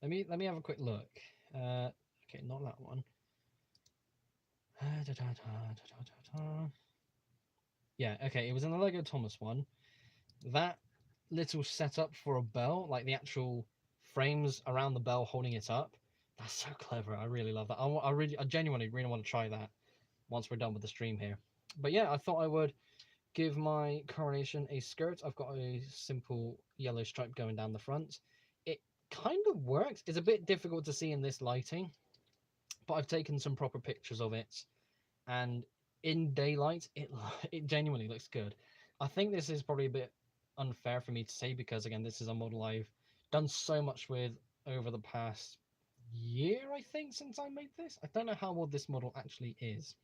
Let me have a quick look. Okay, not that one. Yeah, okay, it was in the Lego Thomas one. That little setup for a bell, like the actual frames around the bell holding it up, that's so clever. I really love that. I genuinely really want to try that once we're done with the stream here. But yeah, I thought I would give my coronation a skirt. I've got a simple yellow stripe going down the front. It kind of works. It's a bit difficult to see in this lighting, but I've taken some proper pictures of it, and in daylight, it genuinely looks good. I think this is probably a bit unfair for me to say because, again, this is a model I've done so much with over the past year, I think, since I made this. I don't know how old this model actually is.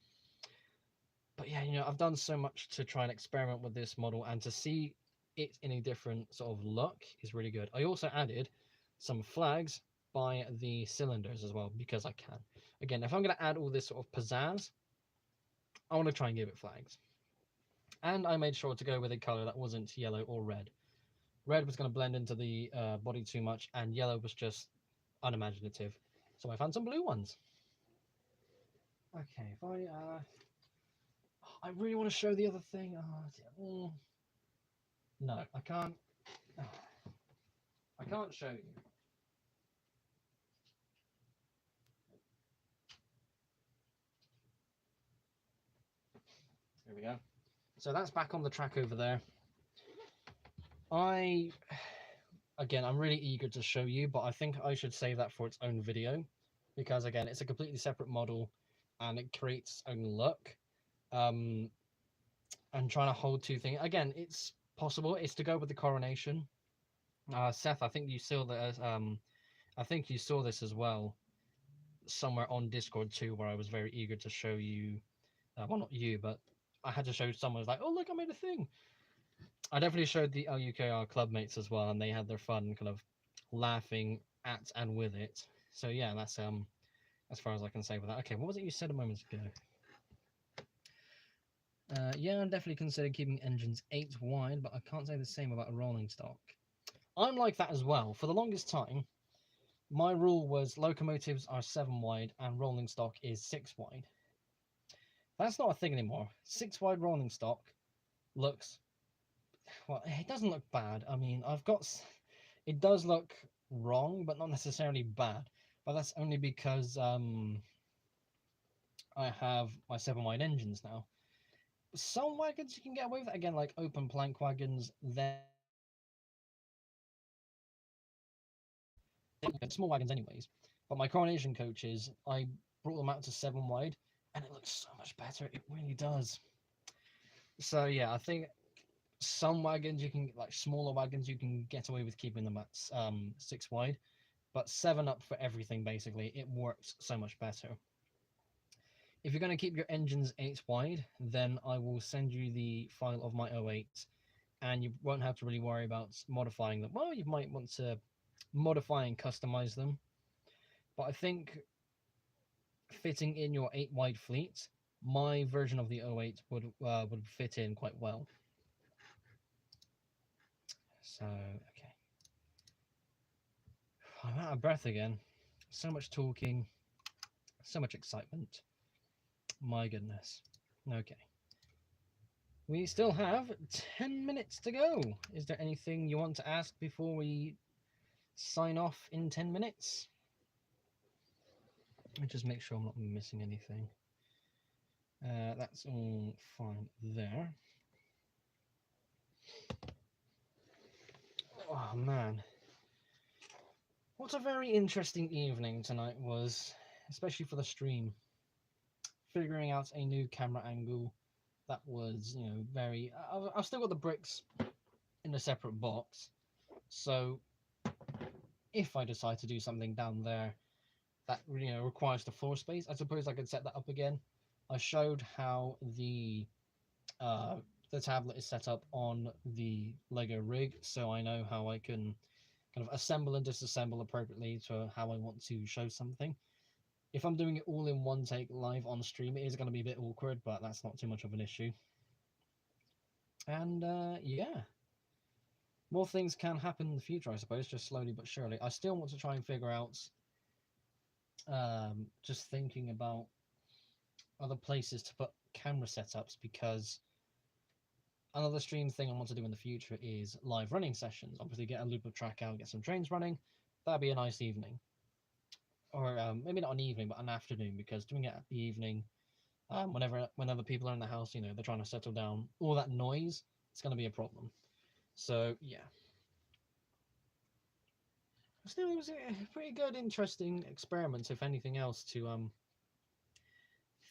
But yeah, you know, I've done so much to try and experiment with this model, and to see it in a different sort of look is really good. I also added some flags by the cylinders as well, because I can. Again, if I'm going to add all this sort of pizzazz, I want to try and give it flags. And I made sure to go with a color that wasn't yellow or red. Red was going to blend into the body too much, and yellow was just unimaginative. So I found some blue ones. Okay, if I really want to show the other thing. No, I can't. I can't show you. Here we go. So that's back on the track over there. Again, I'm really eager to show you, but I think I should save that for its own video, because again, it's a completely separate model and it creates its own look. and trying to hold two things. Again, it's possible. It's to go with the coronation. Seth, I think you saw that. I think you saw this as well somewhere on Discord too, where I was very eager to show you. Well, not you, but I had to show someone. Was like, oh look, I made a thing. I definitely showed the LUKR clubmates as well, and they had their fun, kind of laughing at and with it. So yeah, that's as far as I can say with that. Okay, what was it you said a moment ago? Yeah, I'm definitely considering keeping engines 8 wide, but I can't say the same about a rolling stock. I'm like that as well. For the longest time, my rule was locomotives are 7 wide and rolling stock is 6 wide. That's not a thing anymore. 6 wide rolling stock looks, well, it doesn't look bad. I mean, it does look wrong, but not necessarily bad. But that's only because I have my 7 wide engines now. Some wagons you can get away with, again, like open plank wagons, they're small wagons anyways. But my coronation coaches, I brought them out to 7 wide, and it looks so much better. It really does. So yeah, I think some wagons you can, like smaller wagons, you can get away with keeping them at 6 wide, but 7 up for everything basically. It works so much better. If you're going to keep your engines 8 wide, then I will send you the file of my 08, and you won't have to really worry about modifying them. Well, you might want to modify and customize them, but I think fitting in your 8 wide fleet, my version of the 08 would fit in quite well. So, okay. I'm out of breath again. So much talking, so much excitement. My goodness. Okay. We still have 10 minutes to go. Is there anything you want to ask before we sign off in 10 minutes? Let me just make sure I'm not missing anything. That's all fine there. Oh man. What a very interesting evening tonight was, especially for the stream. Figuring out a new camera angle that was, very... I've still got the bricks in a separate box, so if I decide to do something down there that requires the floor space, I suppose I could set that up again. I showed how the tablet is set up on the Lego rig, so I know how I can kind of assemble and disassemble appropriately to how I want to show something. If I'm doing it all in one take live on stream, it is going to be a bit awkward, but that's not too much of an issue. And yeah, more things can happen in the future, I suppose, just slowly but surely. I still want to try and figure out, just thinking about other places to put camera setups, because another stream thing I want to do in the future is live running sessions. Obviously, get a loop of track out, get some trains running. That'd be a nice evening. Or maybe not an evening, but an afternoon, because doing it at the evening, when other people are in the house, they're trying to settle down, all that noise, it's going to be a problem. So, yeah. Still, it was a pretty good, interesting experiment, if anything else, to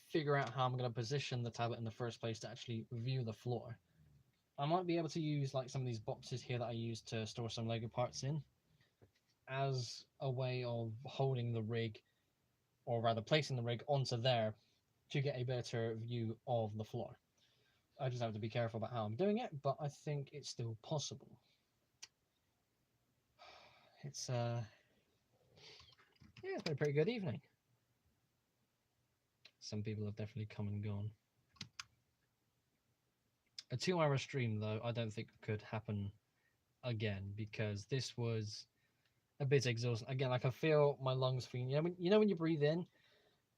figure out how I'm going to position the tablet in the first place to actually view the floor. I might be able to use like some of these boxes here that I used to store some Lego parts in as a way of holding the rig, or rather placing the rig onto there to get a better view of the floor. I just have to be careful about how I'm doing it, but I think it's still possible. It's yeah, it's been a pretty good evening. Some people have definitely come and gone. A 2-hour stream, though, I don't think could happen again, because this was a bit exhausting. Again, I can feel my lungs feeling. When you breathe in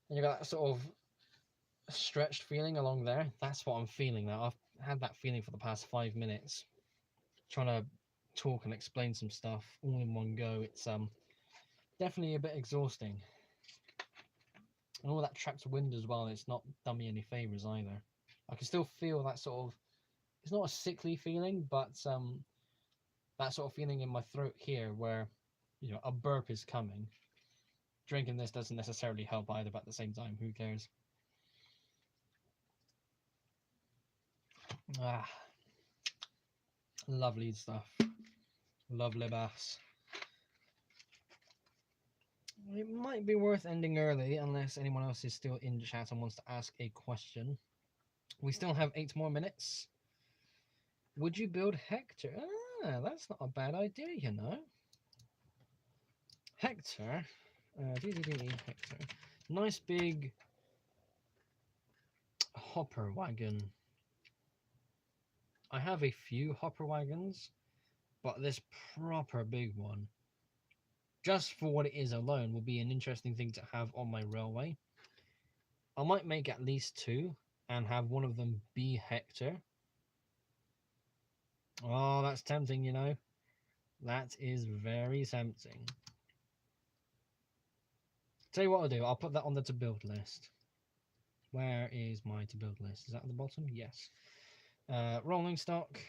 and you got that sort of stretched feeling along there. That's what I'm feeling now. I've had that feeling for the past 5 minutes, trying to talk and explain some stuff all in one go. It's definitely a bit exhausting, and all that trapped wind as well. It's not done me any favors either. I can still feel that sort of, it's not a sickly feeling, but that sort of feeling in my throat here where a burp is coming. Drinking this doesn't necessarily help either, but at the same time, who cares? Ah, lovely stuff. Lovely bass. It might be worth ending early unless anyone else is still in chat and wants to ask a question. We still have 8 more minutes. Would you build Hector? Ah, that's not a bad idea, you know. Hector. Hector. Nice big hopper wagon. I have a few hopper wagons, but this proper big one, just for what it is alone, will be an interesting thing to have on my railway. I might make at least 2 and have one of them be Hector. Oh, that's tempting, you know. That is very tempting. Tell you what I'll do. I'll put that on the to build list. Where is my to build list? Is that at the bottom? Yes. Rolling stock.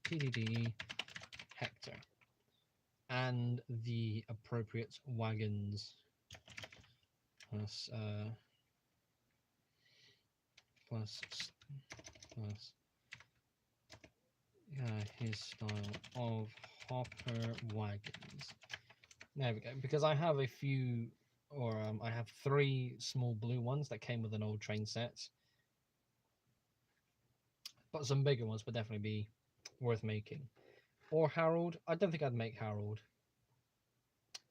PDD Hector. And the appropriate wagons. Plus his style of hopper wagons. There we go. Because I have a few, or I have 3 small blue ones that came with an old train set. But some bigger ones would definitely be worth making. Or Harold. I don't think I'd make Harold.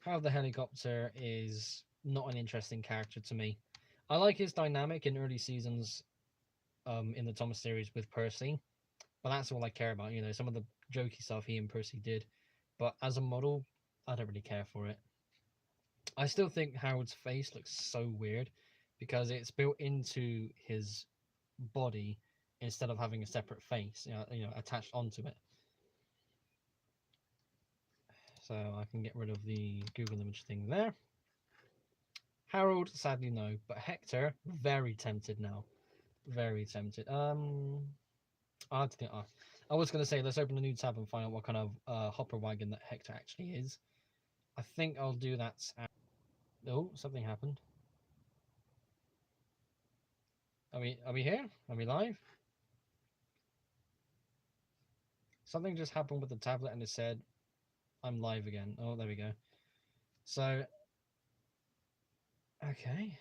Harold the helicopter is not an interesting character to me. I like his dynamic in early seasons in the Thomas series with Percy, but that's all I care about. You know, some of the jokey stuff he and Percy did, but as a model, I don't really care for it. I still think Harold's face looks so weird because it's built into his body instead of having a separate face, attached onto it. So I can get rid of the Google image thing there. Harold, sadly no, but Hector, very tempted now. Very tempted. I have to think. I was gonna say let's open a new tab and find out what kind of hopper wagon that Hector actually is. I think I'll do that. Oh, something happened. Are we here? Are we live? Something just happened with the tablet and it said I'm live again. Oh, there we go. So, okay.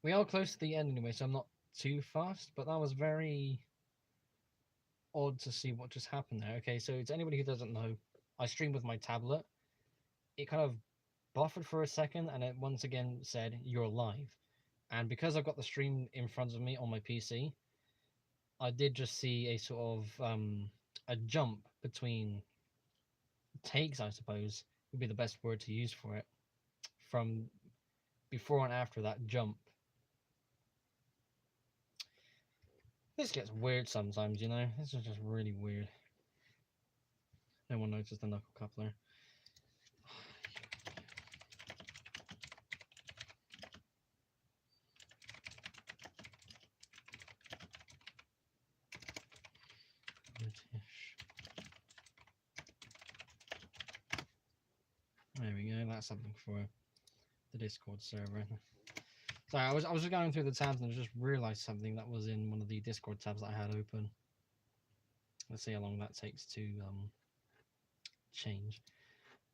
We are close to the end anyway, so I'm not too fast, but that was very odd to see what just happened there. Okay, so to anybody who doesn't know, I stream with my tablet. It kind of buffered for a second and it once again said you're live. And because I've got the stream in front of me on my PC, I did just see a sort of a jump between takes, I suppose would be the best word to use for it, from before and after that jump. This gets weird sometimes, you know. This is just really weird. No one noticed the knuckle coupler. There we go. That's something for the Discord server. Sorry, I was just going through the tabs and I just realised something that was in one of the Discord tabs that I had open. Let's see how long that takes to change.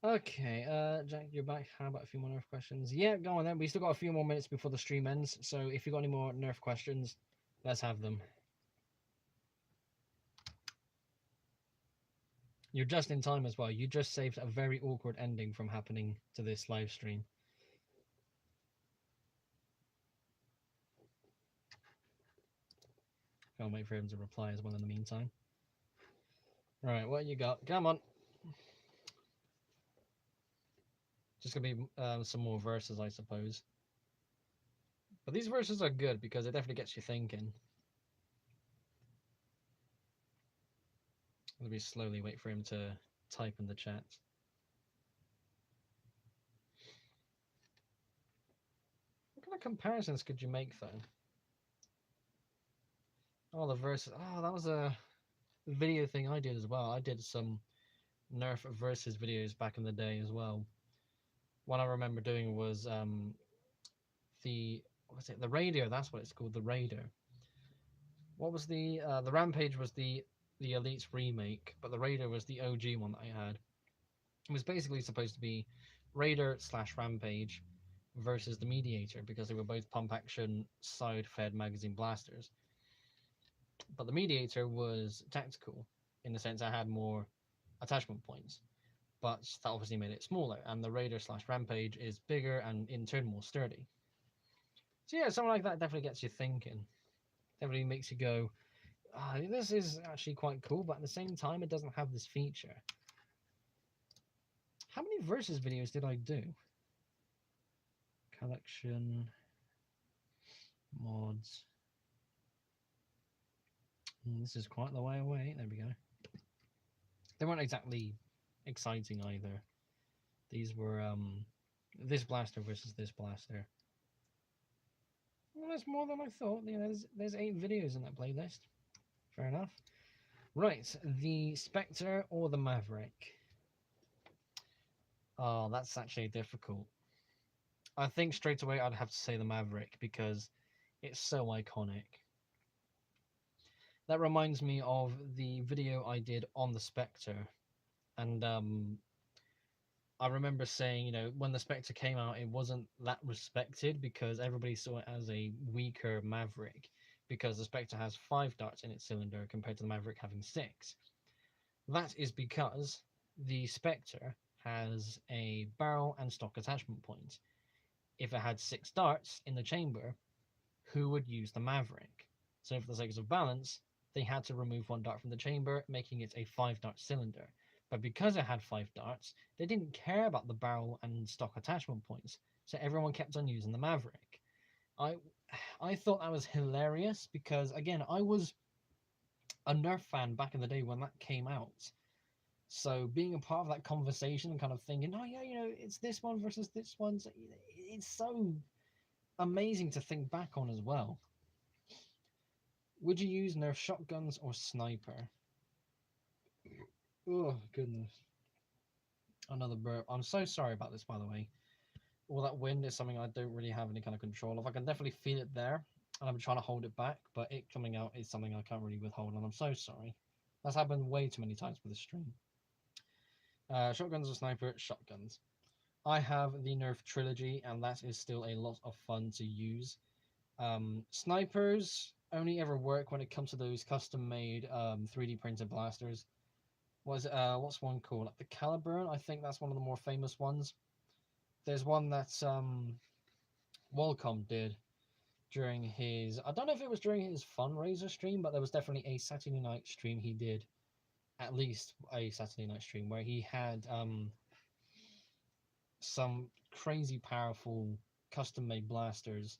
Okay, Jack, you're back. How about a few more Nerf questions? Yeah, go on then. We still got a few more minutes before the stream ends, so if you got any more Nerf questions, let's have them. You're just in time as well. You just saved a very awkward ending from happening to this live stream. Can't wait for him to reply as well in the meantime. Right, what you got? Come on. Just gonna be some more verses, I suppose. But these verses are good because it definitely gets you thinking. Let me slowly wait for him to type in the chat. What kind of comparisons could you make, though? Oh, the verses. Oh, that was a video thing I did as well. I did some Nerf versus videos back in the day as well. One I remember doing was the what was it? The Raider. That's what it's called. The Raider. What was the Rampage was the Elite's remake, but the Raider was the OG one that I had. It was basically supposed to be Raider slash Rampage versus the Mediator because they were both pump action side fed magazine blasters. But the Mediator was tactical in the sense I had more attachment points, but that obviously made it smaller. And the Raider slash Rampage is bigger and in turn more sturdy. So yeah, something like that definitely gets you thinking. Definitely makes you go, this is actually quite cool, but at the same time, it doesn't have this feature. How many versus videos did I do? Collection, mods. This is quite the way away. There we go. They weren't exactly exciting either. These were this blaster versus this blaster. Well, that's more than I thought. You know, there's 8 videos in that playlist. Fair enough. Right, the Spectre or the Maverick? Oh, that's actually difficult. I think straight away I'd have to say the Maverick because it's so iconic. That reminds me of the video I did on the Spectre, and I remember saying, you know, when the Spectre came out, it wasn't that respected because everybody saw it as a weaker Maverick because the Spectre has 5 darts in its cylinder compared to the Maverick having 6. That is because the Spectre has a barrel and stock attachment point. If it had 6 darts in the chamber, who would use the Maverick? So for the sake of balance, they had to remove 1 dart from the chamber, making it a 5-dart cylinder. But because it had 5 darts, they didn't care about the barrel and stock attachment points, so everyone kept on using the Maverick. I thought that was hilarious because, again, I was a Nerf fan back in the day when that came out. So being a part of that conversation and kind of thinking, oh yeah, you know, it's this one versus this one, so it's so amazing to think back on as well. Would you use Nerf shotguns or sniper? Oh, goodness. Another burp. I'm so sorry about this, by the way. All that wind is something I don't really have any kind of control of. I can definitely feel it there, and I'm trying to hold it back, but it coming out is something I can't really withhold, and I'm so sorry. That's happened way too many times with the stream. Shotguns or sniper? Shotguns. I have the Nerf trilogy, and that is still a lot of fun to use. Snipers only ever work when it comes to those custom-made 3D printed blasters. What's one called? Like the Caliburn, I think that's one of the more famous ones. There's one that Walcom did during his, I don't know if it was during his fundraiser stream, but there was definitely a Saturday night stream he did, at least a Saturday night stream, where he had some crazy powerful custom-made blasters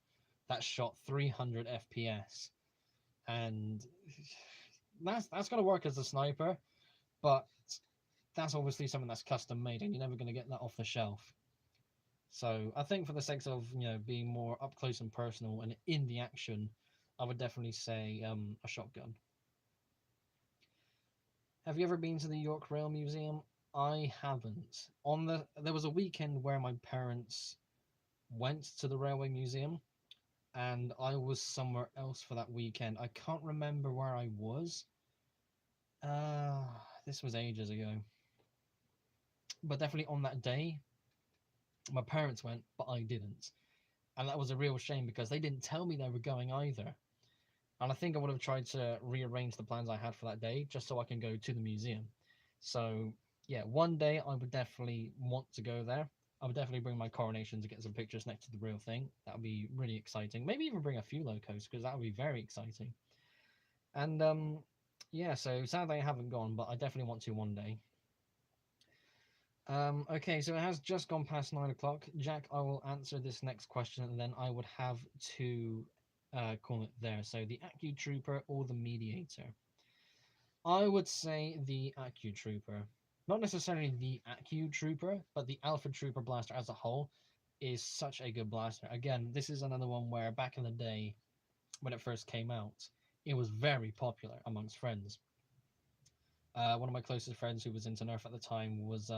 that shot 300 FPS, and that's gonna work as a sniper, but that's obviously something that's custom made, and you're never gonna get that off the shelf. So I think for the sake of, you know, being more up close and personal and in the action, I would definitely say a shotgun. Have you ever been to the York Rail Museum? I haven't. There was a weekend where my parents went to the Railway Museum, and I was somewhere else for that weekend. I can't remember where I was. This was ages ago. But definitely on that day, my parents went, but I didn't. And that was a real shame because they didn't tell me they were going either. And I think I would have tried to rearrange the plans I had for that day just so I can go to the museum. So, yeah, one day I would definitely want to go there. I would definitely bring my coronation to get some pictures next to the real thing. That would be really exciting. Maybe even bring a few locos because that would be very exciting. And yeah, so sadly I haven't gone, but I definitely want to one day. Okay, so it has just gone past 9 o'clock. Jack, I will answer this next question, and then I would have to call it there. So the Accu Trooper or the Mediator? I would say the Accu Trooper. Not necessarily the Accu Trooper, but the Alpha Trooper blaster as a whole is such a good blaster. Again, this is another one where back in the day, when it first came out, it was very popular amongst friends. One of my closest friends who was into Nerf at the time was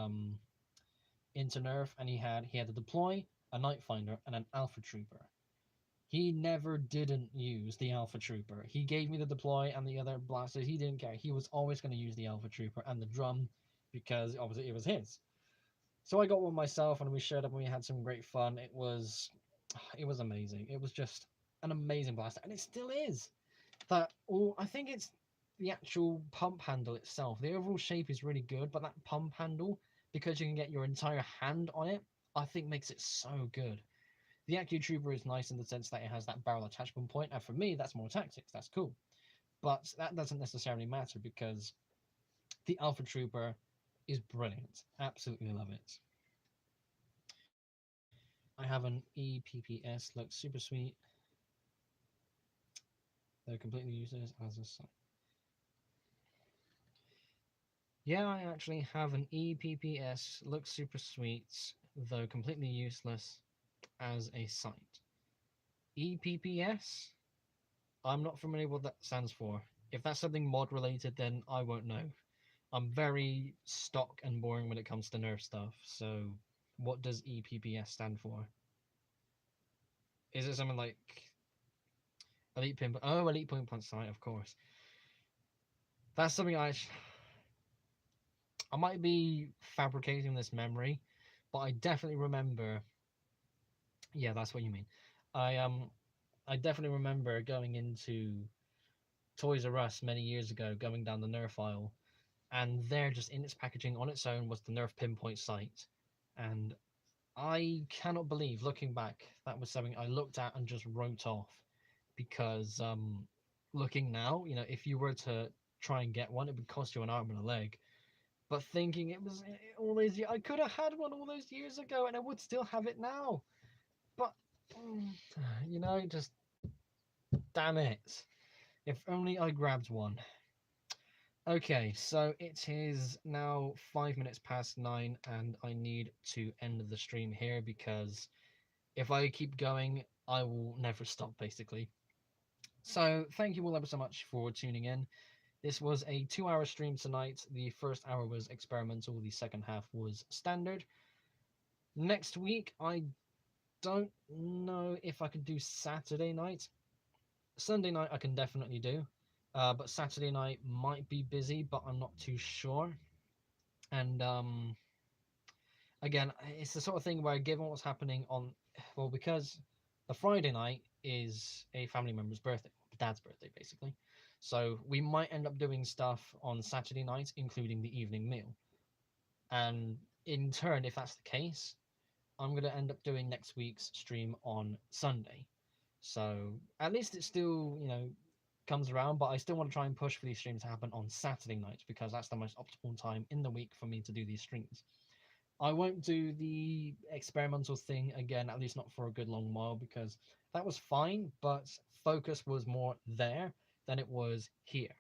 into Nerf, and he had a Deploy, a Night Finder, and an Alpha Trooper. He never didn't use the Alpha Trooper. He gave me the deploy and the other blasters. He didn't care. He was always going to use the Alpha Trooper and the drum because obviously it was his. So I got one myself and we shared up and we had some great fun. It was amazing. It was just an amazing blaster, and it still is. I think it's the actual pump handle itself. The overall shape is really good, but that pump handle, because you can get your entire hand on it, I think makes it so good. The AccuTrooper is nice in the sense that it has that barrel attachment point, and for me, that's more tactics. That's cool. But that doesn't necessarily matter because the Alpha Trooper is brilliant. Absolutely love it. I have an EPPS, looks super sweet. They're completely useless as a sight. Yeah, I actually have an EPPS, looks super sweet, though completely useless as a sight. EPPS? I'm not familiar with what that stands for. If that's something mod related, then I won't know. I'm very stock and boring when it comes to Nerf stuff, so what does EPPS stand for? Is it something like Elite Pinpoint? Oh, Elite Pinpoint Sight, of course. That's something I might be fabricating this memory, but I definitely remember. Yeah, that's what you mean. I definitely remember going into Toys R Us many years ago, going down the Nerf aisle, and there, just in its packaging on its own, was the Nerf Pinpoint Sight, and I cannot believe, looking back, that was something I looked at and just wrote off, because looking now, if you were to try and get one, it would cost you an arm and a leg. But thinking it was all those years, I could have had one all those years ago, and I would still have it now. But just damn it! If only I grabbed one. Okay, so it is now 5 minutes past 9, and I need to end the stream here because if I keep going, I will never stop, basically. So, thank you all ever so much for tuning in. This was a 2-hour stream tonight. The first hour was experimental, the second half was standard. Next week, I don't know if I could do Saturday night. Sunday night, I can definitely do. But Saturday night might be busy, but I'm not too sure. And again, it's the sort of thing where, given what's happening because the Friday night is a family member's birthday, dad's birthday, basically. So we might end up doing stuff on Saturday night, including the evening meal. And in turn, if that's the case, I'm going to end up doing next week's stream on Sunday. So at least it still, comes around, but I still want to try and push for these streams to happen on Saturday nights because that's the most optimal time in the week for me to do these streams. I won't do the experimental thing again, at least not for a good long while, because that was fine, but focus was more there than it was here.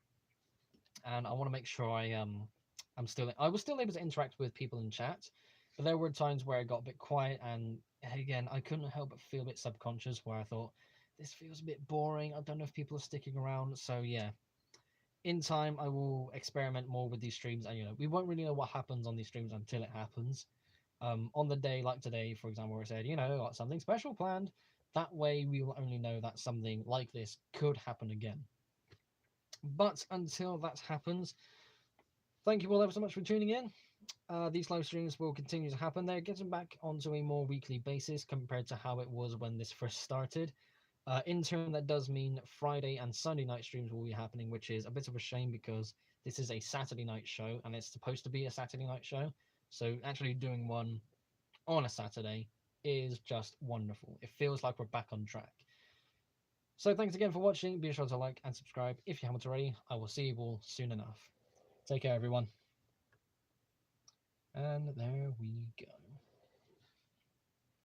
And I want to make sure I was still able to interact with people in chat, but there were times where I got a bit quiet, and again, I couldn't help but feel a bit subconscious where I thought, this feels a bit boring. I don't know if people are sticking around. So yeah, in time, I will experiment more with these streams, and we won't really know what happens on these streams until it happens. On the day like today, for example, where I said, got something special planned. That way, we will only know that something like this could happen again. But until that happens, thank you all ever so much for tuning in. These live streams will continue to happen. They're getting back onto a more weekly basis compared to how it was when this first started. In turn, that does mean Friday and Sunday night streams will be happening, which is a bit of a shame because this is a Saturday night show and it's supposed to be a Saturday night show. So actually doing one on a Saturday is just wonderful. It feels like we're back on track. So thanks again for watching. Be sure to like and subscribe if you haven't already. I will see you all soon enough. Take care, everyone. And there we